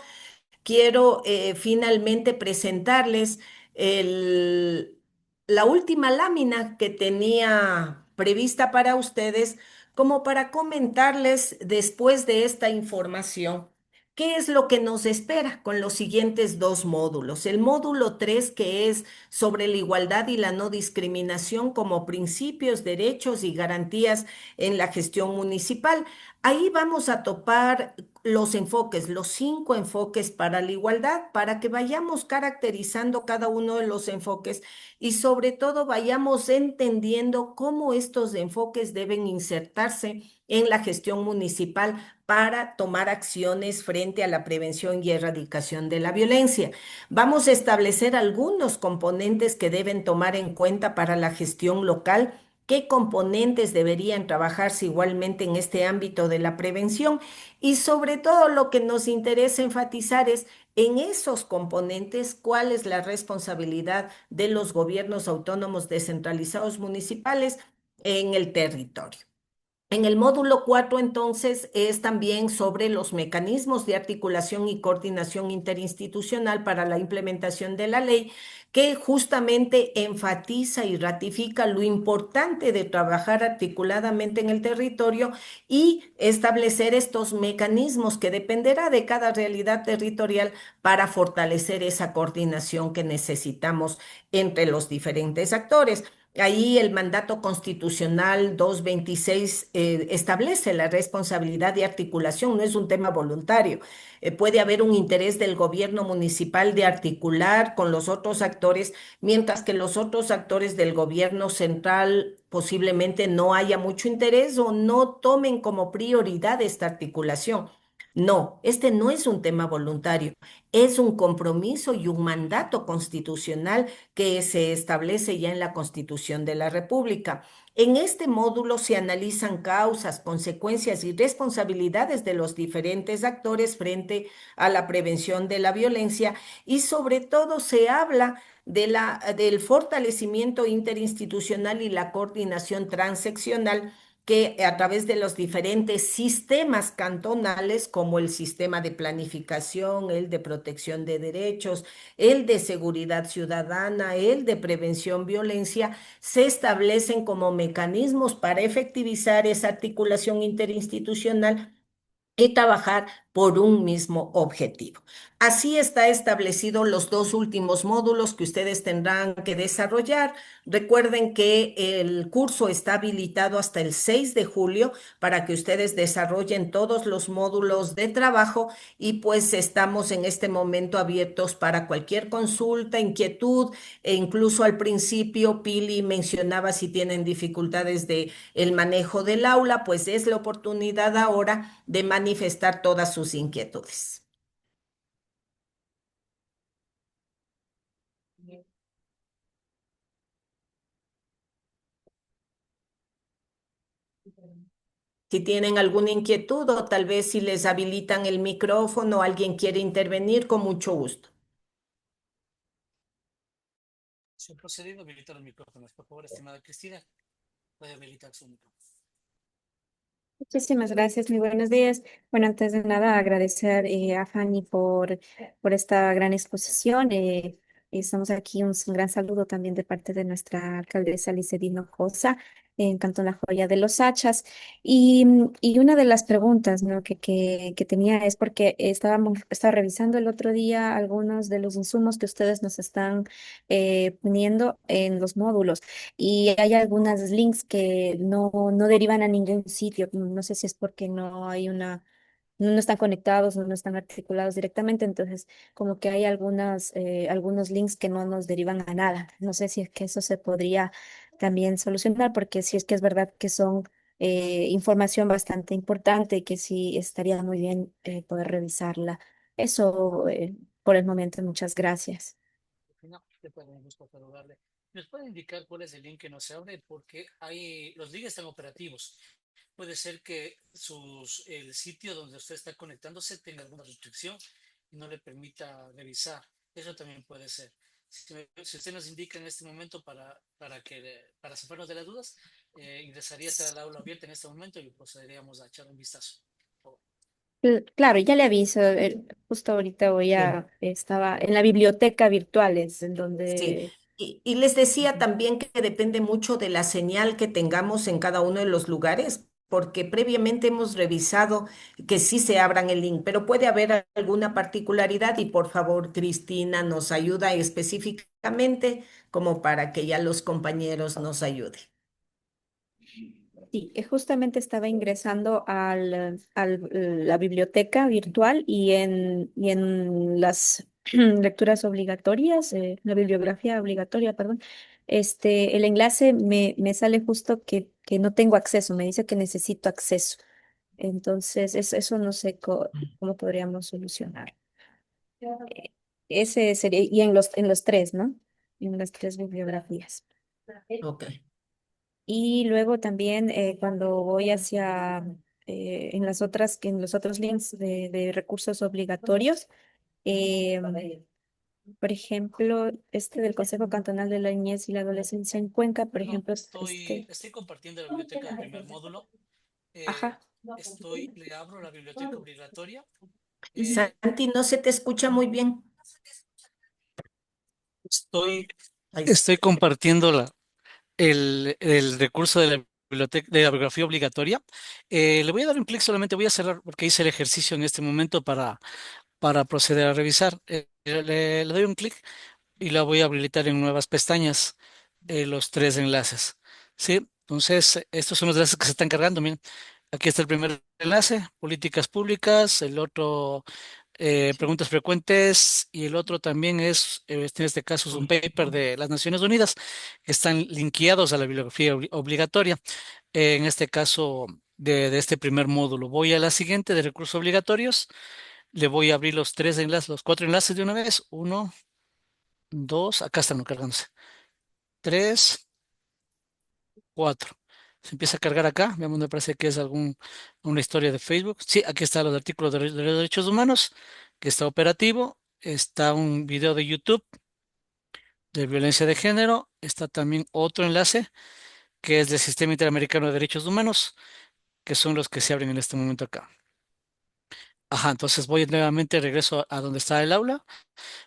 quiero finalmente presentarles el- la última lámina que tenía prevista para ustedes, como para comentarles después de esta información. ¿Qué es lo que nos espera con los siguientes dos módulos? El módulo 3, que es sobre la igualdad y la no discriminación como principios, derechos y garantías en la gestión municipal. Ahí vamos a topar los enfoques, los 5 enfoques para la igualdad, para que vayamos caracterizando cada uno de los enfoques y sobre todo vayamos entendiendo cómo estos enfoques deben insertarse en la gestión municipal para tomar acciones frente a la prevención y erradicación de la violencia. Vamos a establecer algunos componentes que deben tomar en cuenta para la gestión local. ¿Qué componentes deberían trabajarse igualmente en este ámbito de la prevención? Y sobre todo lo que nos interesa enfatizar es en esos componentes cuál es la responsabilidad de los gobiernos autónomos descentralizados municipales en el territorio. En el módulo 4, entonces, es también sobre los mecanismos de articulación y coordinación interinstitucional para la implementación de la ley, que justamente enfatiza y ratifica lo importante de trabajar articuladamente en el territorio y establecer estos mecanismos que dependerá de cada realidad territorial para fortalecer esa coordinación que necesitamos entre los diferentes actores. Ahí el mandato constitucional 226 establece la responsabilidad de articulación, no es un tema voluntario. Puede haber un interés del gobierno municipal de articular con los otros actores, mientras que los otros actores del gobierno central posiblemente no haya mucho interés o no tomen como prioridad esta articulación. No, este no es un tema voluntario, es un compromiso y un mandato constitucional que se establece ya en la Constitución de la República. En este módulo se analizan causas, consecuencias y responsabilidades de los diferentes actores frente a la prevención de la violencia y sobre todo se habla del fortalecimiento interinstitucional y la coordinación transeccional que a través de los diferentes sistemas cantonales, como el sistema de planificación, el de protección de derechos, el de seguridad ciudadana, el de prevención violencia, se establecen como mecanismos para efectivizar esa articulación interinstitucional y trabajar por un mismo objetivo. Así está establecido los dos últimos módulos que ustedes tendrán que desarrollar. Recuerden que el curso está habilitado hasta el 6 de julio para que ustedes desarrollen todos los módulos de trabajo y pues estamos en este momento abiertos para cualquier consulta, inquietud e incluso al principio Pili mencionaba si tienen dificultades de el manejo del aula, pues es la oportunidad ahora de manifestar todas sus inquietudes. Si tienen alguna inquietud o tal vez si les habilitan el micrófono, alguien quiere intervenir, con mucho gusto. Se ha procedido a habilitar los micrófonos. Por favor, estimada Cristina, puede habilitar su micrófono. Muchísimas gracias, muy buenos días. Bueno, antes de nada, agradecer a Fanny por esta gran exposición. Estamos aquí, un gran saludo también de parte de nuestra alcaldesa Lice Hinojosa. en Cantón La Joya de los Hachas. Y una de las preguntas, ¿no? que tenía es porque estaba revisando el otro día algunos de los insumos que ustedes nos están poniendo en los módulos y hay algunas links que no derivan a ningún sitio. No sé si es porque no hay no están conectados, no están articulados directamente, entonces como que hay algunos links que no nos derivan a nada. No sé si es que eso se podría también solucionar, porque si es que es verdad que son información bastante importante, que sí estaría muy bien poder revisarla. Eso por el momento, muchas gracias. No, te puede un gusto saludarle. ¿Nos puede indicar cuál es el link que no se abre? Porque los links están operativos. Puede ser que el sitio donde usted está conectándose tenga alguna restricción y no le permita revisar. Eso también puede ser. Si usted nos indica en este momento para sacarnos de las dudas, ingresaría hasta el aula abierta en este momento y procederíamos a echar un vistazo. Claro, ya le aviso. Justo ahorita Sí. estaba en la biblioteca virtuales, en Sí, donde... y les decía Ujú. también que depende mucho de la señal que tengamos en cada uno de los lugares, porque previamente hemos revisado que sí se abran el link, pero puede haber alguna particularidad y por favor, Cristina nos ayuda específicamente como para que ya los compañeros nos ayuden. Sí, justamente estaba ingresando la biblioteca virtual y en las lecturas obligatorias, la bibliografía obligatoria, perdón, el enlace me sale justo que no tengo acceso, me dice que necesito acceso. Entonces, eso no sé cómo podríamos solucionar. Eh, Ese sería, y en los tres, ¿no? En las tres bibliografías. Ok, Y luego también cuando voy en los otros links de recursos obligatorios, eh, por ejemplo, este del Consejo Cantonal de la Niñez y la Adolescencia en Cuenca, por No, ejemplo, estoy compartiendo la biblioteca del primer módulo. Eh, ajá. le abro la biblioteca obligatoria. y Eh, Santi, no se te escucha muy bien. estoy, Ahí sí. estoy compartiendo el recurso de la biblioteca, de la bibliografía obligatoria. Le voy a dar un clic solamente, voy a cerrar porque hice el ejercicio en este momento para proceder a revisar. Le doy un clic y la voy a habilitar en nuevas pestañas, los tres enlaces. ¿Sí? Entonces, estos son los enlaces que se están cargando. Miren, aquí está el primer enlace, políticas públicas, el otro, preguntas frecuentes, y el otro también en este caso es un paper de las Naciones Unidas, que están linkeados a la bibliografía obligatoria, en este caso de este primer módulo. Voy a la siguiente de recursos obligatorios, le voy a abrir los tres enlaces, los cuatro enlaces de una vez, uno, dos, acá están cargándose. Tres, cuatro. Se empieza a cargar acá. Veamos, me parece que es una historia de Facebook. Sí, aquí están los artículos de los derechos humanos, que está operativo. Está un video de YouTube de violencia de género. Está también otro enlace que es del Sistema Interamericano de Derechos Humanos, que son los que se abren en este momento acá. Ajá, entonces voy nuevamente, regreso a donde está el aula.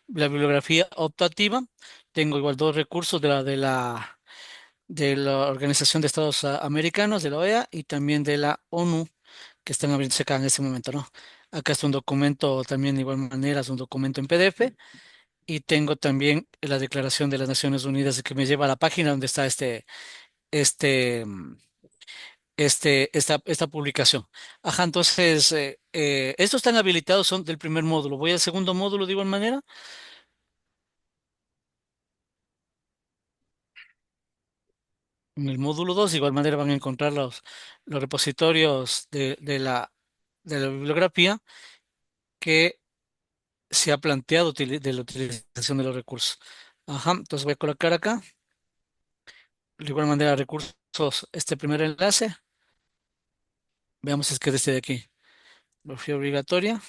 La bibliografía optativa. Tengo igual dos recursos de la Organización de Estados Americanos, de la OEA, y también de la ONU, que están abriéndose acá en este momento, ¿no? Acá está un documento también de igual manera, es un documento en PDF, y tengo también la Declaración de las Naciones Unidas que me lleva a la página donde está este, mm, esta publicación. Ajá, entonces, estos están habilitados, son del primer módulo. Voy al segundo módulo de igual manera. En el módulo 2 de igual manera van a encontrar los repositorios de la bibliografía que se ha planteado de la utilización de los recursos. Ajá, entonces voy a colocar acá, de igual manera, recursos, este primer enlace. Veamos si es que es este de aquí. Bibliografía obligatoria.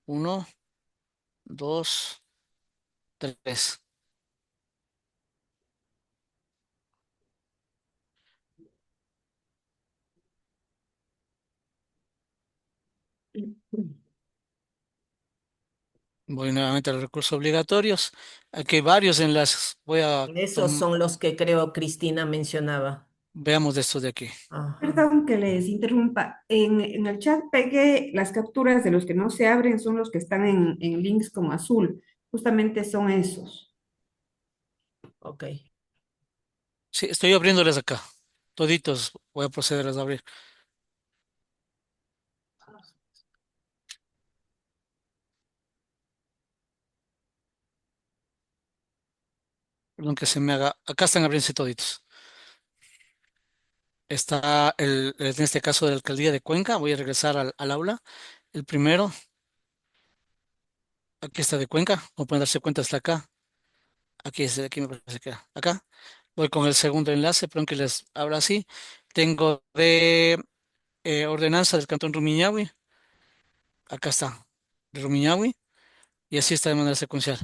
Uno, dos, tres. Voy nuevamente a los recursos obligatorios. Aquí hay varios enlaces. Esos son los que creo Cristina mencionaba. Veamos esto de aquí. Ajá. Perdón que les interrumpa. En el chat pegué las capturas de los que no se abren, son los que están en links como azul. Justamente son esos. Ok. Sí, estoy abriéndoles acá. Toditos voy a proceder a abrir. Perdón que se me haga. Acá están abriéndose toditos. Está en este caso de la alcaldía de Cuenca. Voy a regresar al aula. El primero, aquí está de Cuenca. Como pueden darse cuenta, está acá. Aquí me parece que era. Acá. Voy con el segundo enlace, perdón que les abra así. Tengo de ordenanza del Cantón Rumiñahui. Acá está, de Rumiñahui. Y así está de manera secuencial.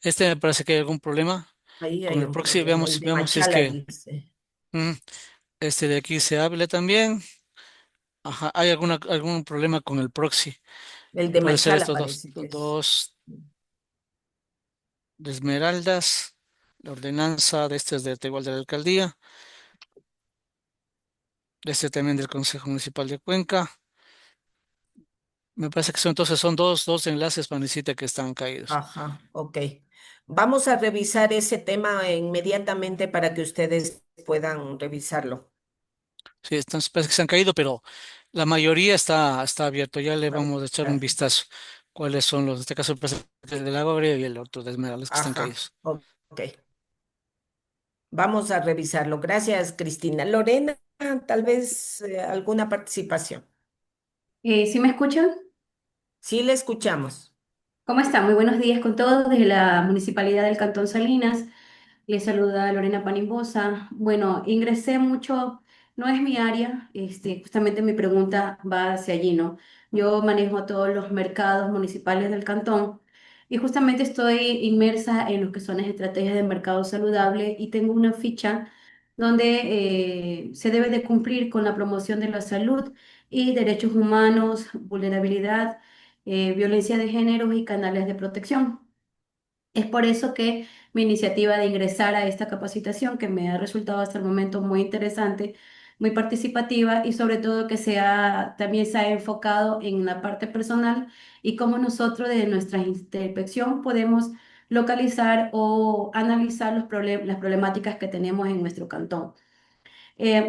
Este me parece que hay algún problema Ahí con hay el un proxy. problema. Veamos, El de veamos si es Machala que dice. mm, este de aquí se hable también. Ajá, hay algún problema con el proxy. El de Puede ser Machala estos parece que es. dos de Esmeraldas. La ordenanza de este es de igual de la alcaldía. De este también del Consejo Municipal de Cuenca. Me parece que son entonces son dos enlaces, Panicita, que están caídos. Ajá, ok. Vamos a revisar ese tema inmediatamente para que ustedes puedan revisarlo. Sí, parece que se han caído, pero la mayoría está abierto. Ya le Vale, vamos a echar un gracias. vistazo. ¿Cuáles son los? En este caso, parece que el de la Agria y el otro de Esmeraldas que están Ajá, caídos. ok. Vamos a revisarlo. Gracias, Cristina. Lorena, tal vez alguna participación. ¿Sí me escuchan? Sí, le escuchamos. ¿Cómo están? Muy buenos días con todos desde la Municipalidad del Cantón Salinas. Les saluda Lorena Panimbosa. Bueno, ingresé mucho, no es mi área, justamente mi pregunta va hacia allí, ¿no? Yo manejo todos los mercados municipales del cantón y justamente estoy inmersa en lo que son las estrategias de mercado saludable y tengo una ficha donde se debe de cumplir con la promoción de la salud y derechos humanos, vulnerabilidad, violencia de género y canales de protección. Es por eso que mi iniciativa de ingresar a esta capacitación, que me ha resultado hasta el momento muy interesante, muy participativa y sobre todo que también se ha enfocado en la parte personal y cómo nosotros desde nuestra introspección podemos localizar o analizar las problemáticas que tenemos en nuestro cantón.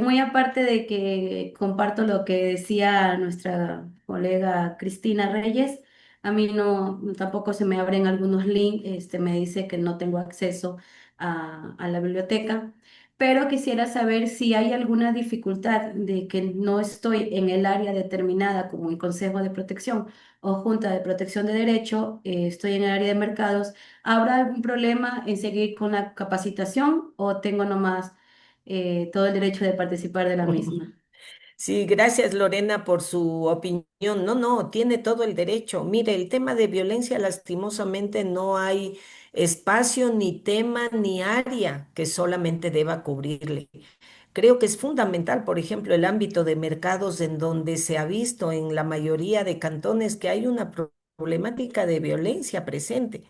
Muy aparte de que comparto lo que decía nuestra colega Cristina Reyes, a mí no, tampoco se me abren algunos links, me dice que no tengo acceso a la biblioteca, pero quisiera saber si hay alguna dificultad de que no estoy en el área determinada como el Consejo de Protección o Junta de Protección de Derecho, estoy en el área de mercados. ¿Habrá algún problema en seguir con la capacitación o tengo nomás todo el derecho de participar de la misma? Sí, gracias Lorena por su opinión. No, no, tiene todo el derecho. Mire, el tema de violencia lastimosamente no hay espacio, ni tema, ni área que solamente deba cubrirle. Creo que es fundamental, por ejemplo, el ámbito de mercados en donde se ha visto en la mayoría de cantones que hay una problemática de violencia presente.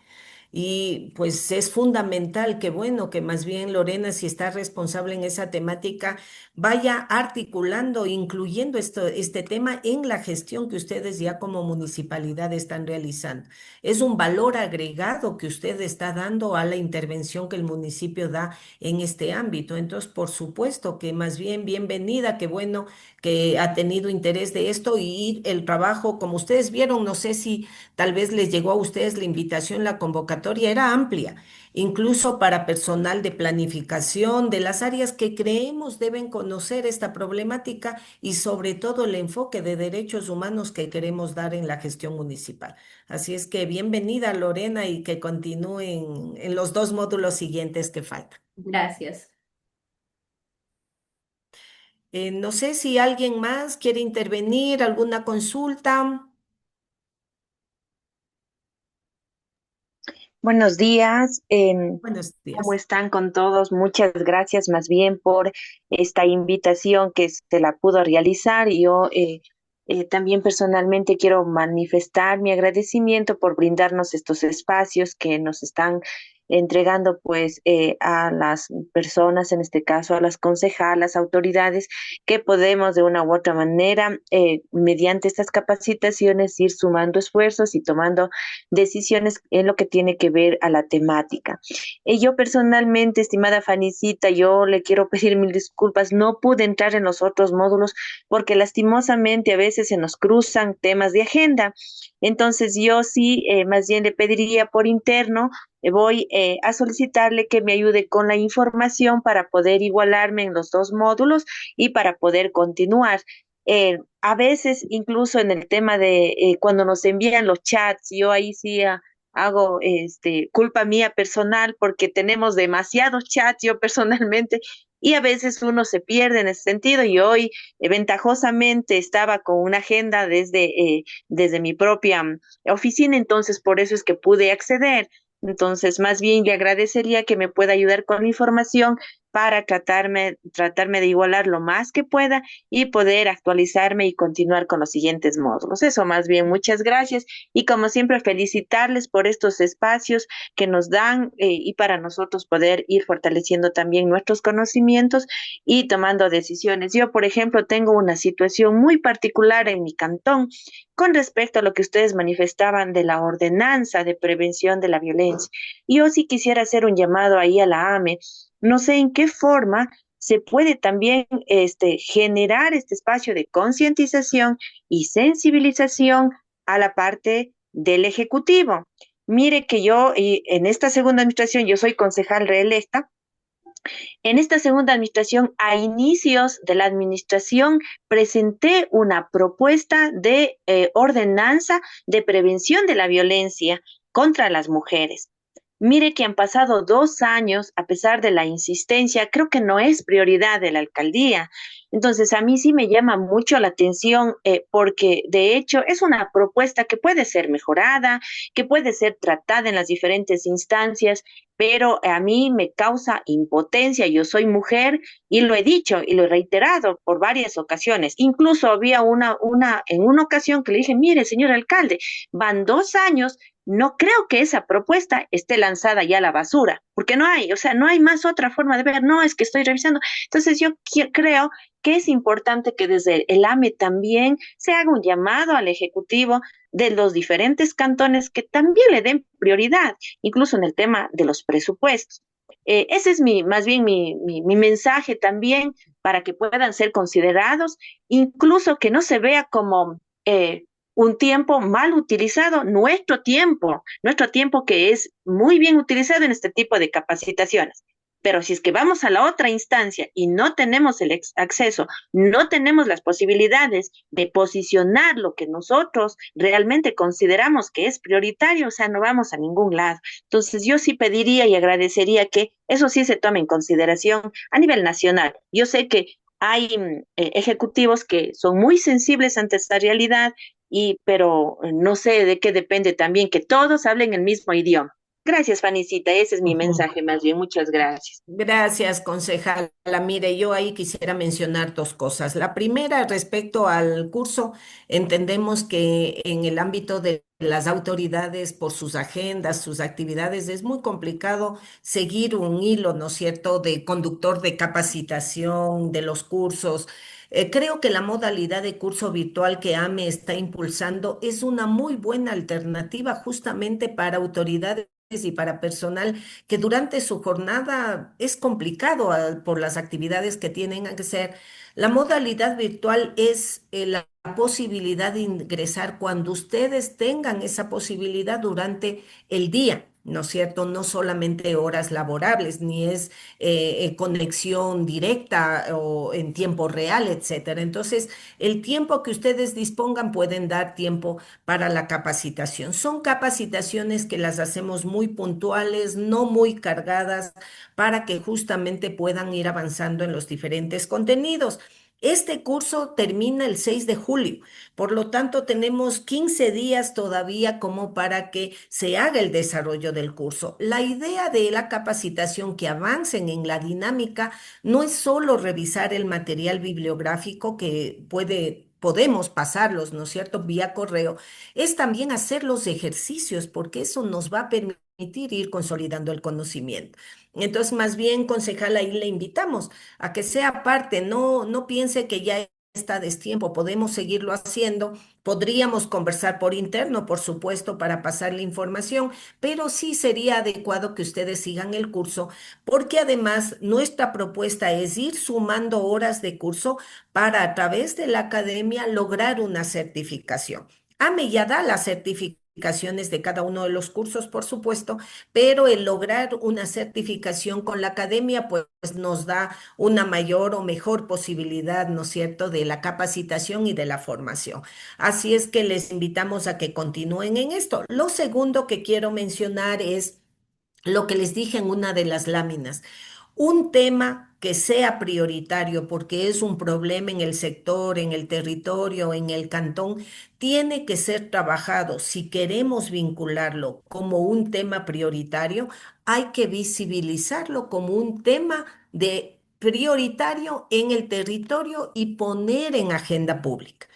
Y pues es fundamental que, bueno, que más bien Lorena, si está responsable en esa temática, vaya articulando, incluyendo este tema en la gestión que ustedes ya como municipalidad están realizando. Es un valor agregado que usted está dando a la intervención que el municipio da en este ámbito. Entonces, por supuesto que más bien bienvenida, qué bueno que ha tenido interés de esto y el trabajo, como ustedes vieron, no sé si tal vez les llegó a ustedes la invitación, la convocatoria era amplia, incluso para personal de planificación de las áreas que creemos deben conocer esta problemática y sobre todo el enfoque de derechos humanos que queremos dar en la gestión municipal. Así es que bienvenida Lorena y que continúen en los dos módulos siguientes que faltan. Gracias. No sé si alguien más quiere intervenir, alguna consulta. Buenos días, Buenos ¿cómo días. están con todos? Muchas gracias más bien por esta invitación que se la pudo realizar. Yo también personalmente quiero manifestar mi agradecimiento por brindarnos estos espacios que nos están entregando pues a las personas, en este caso a las concejalas, autoridades, que podemos de una u otra manera, mediante estas capacitaciones, ir sumando esfuerzos y tomando decisiones en lo que tiene que ver a la temática. Yo personalmente, estimada Fanicita, yo le quiero pedir mil disculpas, no pude entrar en los otros módulos porque lastimosamente a veces se nos cruzan temas de agenda. Entonces yo sí, más bien le pediría por interno, voy a solicitarle que me ayude con la información para poder igualarme en los dos módulos y para poder continuar. A veces, incluso en el tema de cuando nos envían los chats, yo ahí sí hago culpa mía personal porque tenemos demasiados chats yo personalmente y a veces uno se pierde en ese sentido y hoy ventajosamente estaba con una agenda desde mi propia oficina, entonces por eso es que pude acceder. Entonces, más bien le agradecería que me pueda ayudar con la información para tratarme de igualar lo más que pueda y poder actualizarme y continuar con los siguientes módulos. Eso más bien, muchas gracias y como siempre felicitarles por estos espacios que nos dan y para nosotros poder ir fortaleciendo también nuestros conocimientos y tomando decisiones. Yo, por ejemplo, tengo una situación muy particular en mi cantón con respecto a lo que ustedes manifestaban de la ordenanza de prevención de la violencia. Yo sí quisiera hacer un llamado ahí a la AME. No sé en qué forma se puede también generar este espacio de concientización y sensibilización a la parte del Ejecutivo. Mire que yo en esta segunda administración, yo soy concejal reelecta, en esta segunda administración, a inicios de la administración, presenté una propuesta de ordenanza de prevención de la violencia contra las mujeres. Mire que han pasado 2 años, a pesar de la insistencia, creo que no es prioridad de la alcaldía. Entonces, a mí sí me llama mucho la atención porque, de hecho, es una propuesta que puede ser mejorada, que puede ser tratada en las diferentes instancias, pero a mí me causa impotencia. Yo soy mujer y lo he dicho y lo he reiterado por varias ocasiones. Incluso había en una ocasión que le dije, mire, señor alcalde, van 2 años, no creo que esa propuesta esté lanzada ya a la basura, porque no hay, o sea, no hay más otra forma de ver, no es que estoy revisando. Entonces yo creo que es importante que desde el AME también se haga un llamado al Ejecutivo de los diferentes cantones que también le den prioridad, incluso en el tema de los presupuestos. Ese es más bien mi mensaje también para que puedan ser considerados, incluso que no se vea como un tiempo mal utilizado, nuestro tiempo que es muy bien utilizado en este tipo de capacitaciones. Pero si es que vamos a la otra instancia y no tenemos el acceso, no tenemos las posibilidades de posicionar lo que nosotros realmente consideramos que es prioritario, o sea, no vamos a ningún lado. Entonces, yo sí pediría y agradecería que eso sí se tome en consideración a nivel nacional. Yo sé que hay ejecutivos que son muy sensibles ante esta realidad, pero no sé de qué depende también que todos hablen el mismo idioma. Gracias, Fanicita. Ese es mi Ujú. mensaje más bien. Muchas gracias. Gracias, concejala. Mire, yo ahí quisiera mencionar dos cosas. La primera, respecto al curso, entendemos que en el ámbito de las autoridades, por sus agendas, sus actividades, es muy complicado seguir un hilo, ¿no es cierto?, de conductor de capacitación, de los cursos. Creo que la modalidad de curso virtual que AME está impulsando es una muy buena alternativa justamente para autoridades y para personal que durante su jornada es complicado por las actividades que tienen que hacer. La modalidad virtual es la posibilidad de ingresar cuando ustedes tengan esa posibilidad durante el día. ¿No es cierto? No solamente horas laborables, ni es conexión directa o en tiempo real, etcétera. Entonces, el tiempo que ustedes dispongan pueden dar tiempo para la capacitación. Son capacitaciones que las hacemos muy puntuales, no muy cargadas, para que justamente puedan ir avanzando en los diferentes contenidos. Este curso termina el 6 de julio, por lo tanto tenemos 15 días todavía como para que se haga el desarrollo del curso. La idea de la capacitación, que avancen en la dinámica, no es solo revisar el material bibliográfico que podemos pasarlos, ¿no es cierto?, vía correo, es también hacer los ejercicios, porque eso nos va a permitir permitir ir consolidando el conocimiento. Entonces, más bien, concejal, ahí le invitamos a que sea parte, no piense que ya está a destiempo, podemos seguirlo haciendo, podríamos conversar por interno, por supuesto, para pasar la información, pero sí sería adecuado que ustedes sigan el curso, porque además nuestra propuesta es ir sumando horas de curso para a través de la academia lograr una certificación. AME ya da las certificaciones de cada uno de los cursos, por supuesto, pero el lograr una certificación con la academia, pues nos da una mayor o mejor posibilidad, ¿no es cierto?, de la capacitación y de la formación. Así es que les invitamos a que continúen en esto. Lo segundo que quiero mencionar es lo que les dije en una de las láminas. Un tema que sea prioritario porque es un problema en el sector, en el territorio, en el cantón, tiene que ser trabajado. Si queremos vincularlo como un tema prioritario, hay que visibilizarlo como un tema de prioritario en el territorio y poner en agenda pública.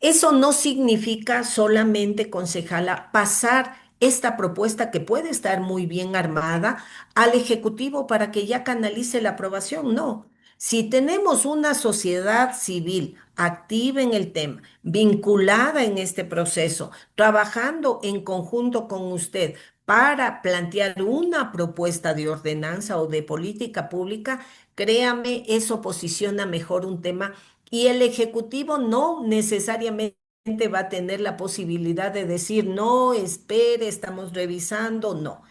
Eso no significa solamente, concejala, pasar esta propuesta que puede estar muy bien armada al Ejecutivo para que ya canalice la aprobación. No. Si tenemos una sociedad civil activa en el tema, vinculada en este proceso, trabajando en conjunto con usted para plantear una propuesta de ordenanza o de política pública, créame, eso posiciona mejor un tema y el Ejecutivo no necesariamente va a tener la posibilidad de decir, no, espere, estamos revisando, no.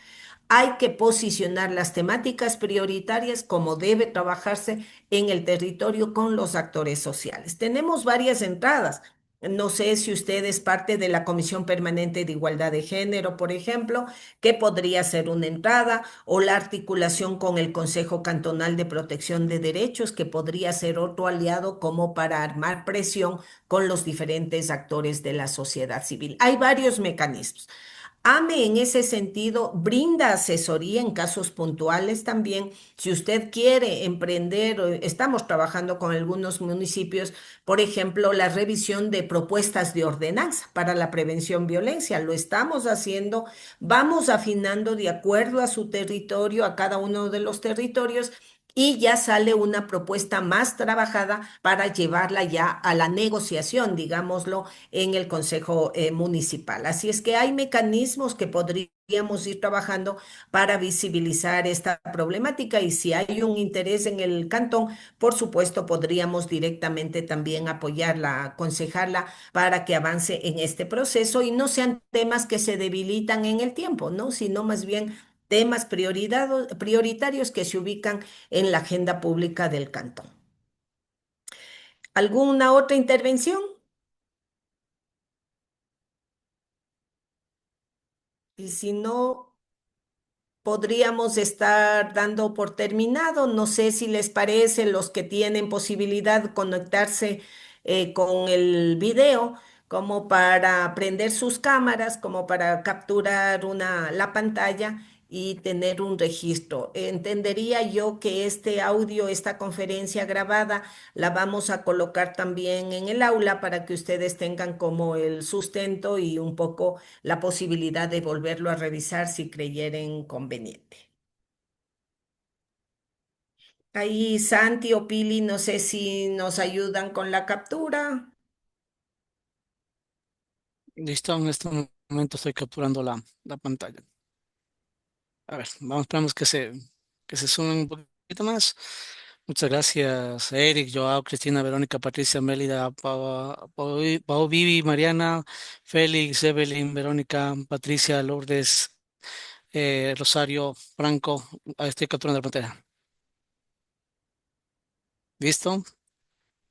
Hay que posicionar las temáticas prioritarias como debe trabajarse en el territorio con los actores sociales. Tenemos varias entradas. No sé si usted es parte de la Comisión Permanente de Igualdad de Género, por ejemplo, que podría ser una entrada, o la articulación con el Consejo Cantonal de Protección de Derechos, que podría ser otro aliado como para armar presión con los diferentes actores de la sociedad civil. Hay varios mecanismos. AME en ese sentido brinda asesoría en casos puntuales también. Si usted quiere emprender, estamos trabajando con algunos municipios, por ejemplo, la revisión de propuestas de ordenanza para la prevención violencia. Lo estamos haciendo, vamos afinando de acuerdo a su territorio, a cada uno de los territorios. Y ya sale una propuesta más trabajada para llevarla ya a la negociación, digámoslo, en el Consejo Municipal. Así es que hay mecanismos que podríamos ir trabajando para visibilizar esta problemática y si hay un interés en el cantón, por supuesto, podríamos directamente también apoyarla, aconsejarla para que avance en este proceso y no sean temas que se debilitan en el tiempo, ¿no? Sino más bien temas prioritarios que se ubican en la agenda pública del cantón. ¿Alguna otra intervención? Y si no, podríamos estar dando por terminado. No sé si les parece los que tienen posibilidad de conectarse con el video, como para prender sus cámaras, como para capturar la pantalla y tener un registro. Entendería yo que este audio, esta conferencia grabada, la vamos a colocar también en el aula para que ustedes tengan como el sustento y un poco la posibilidad de volverlo a revisar si creyeren conveniente. Ahí Santi o Pili, no sé si nos ayudan con la captura. Listo, en este momento estoy capturando la pantalla. A ver, vamos, esperamos que se sumen un poquito más. Muchas gracias, Eric, Joao, Cristina, Verónica, Patricia, Mélida, Pau, Vivi, Mariana, Félix, Evelyn, Verónica, Patricia, Lourdes, Rosario, Franco. Ahí estoy capturando la pantalla. ¿Listo?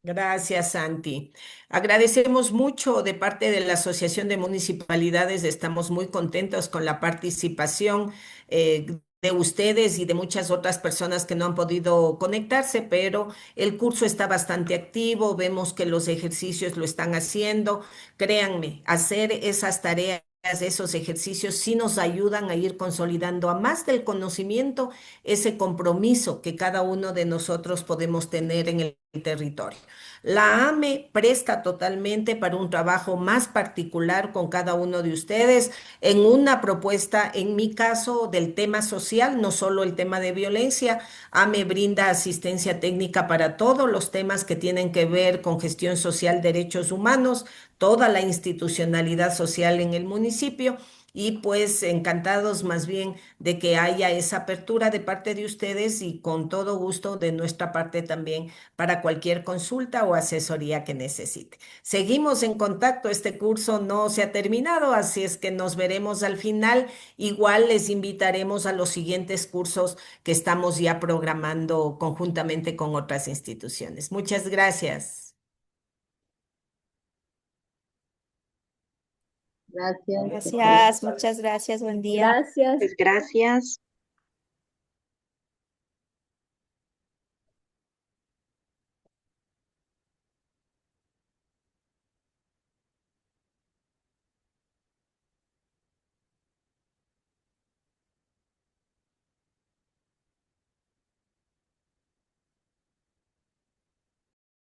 Gracias, Santi. Agradecemos mucho de parte de la Asociación de Municipalidades. Estamos muy contentos con la participación de ustedes y de muchas otras personas que no han podido conectarse, pero el curso está bastante activo. Vemos que los ejercicios lo están haciendo. Créanme, hacer esas tareas esos ejercicios sí nos ayudan a ir consolidando a más del conocimiento ese compromiso que cada uno de nosotros podemos tener en el territorio. La AME presta totalmente para un trabajo más particular con cada uno de ustedes en una propuesta, en mi caso, del tema social, no solo el tema de violencia. AME brinda asistencia técnica para todos los temas que tienen que ver con gestión social, derechos humanos, toda la institucionalidad social en el municipio y pues encantados más bien de que haya esa apertura de parte de ustedes y con todo gusto de nuestra parte también para cualquier consulta o asesoría que necesite. Seguimos en contacto, este curso no se ha terminado, así es que nos veremos al final. Igual les invitaremos a los siguientes cursos que estamos ya programando conjuntamente con otras instituciones. Muchas gracias. Gracias. Gracias, muchas gracias, buen día. Pues gracias.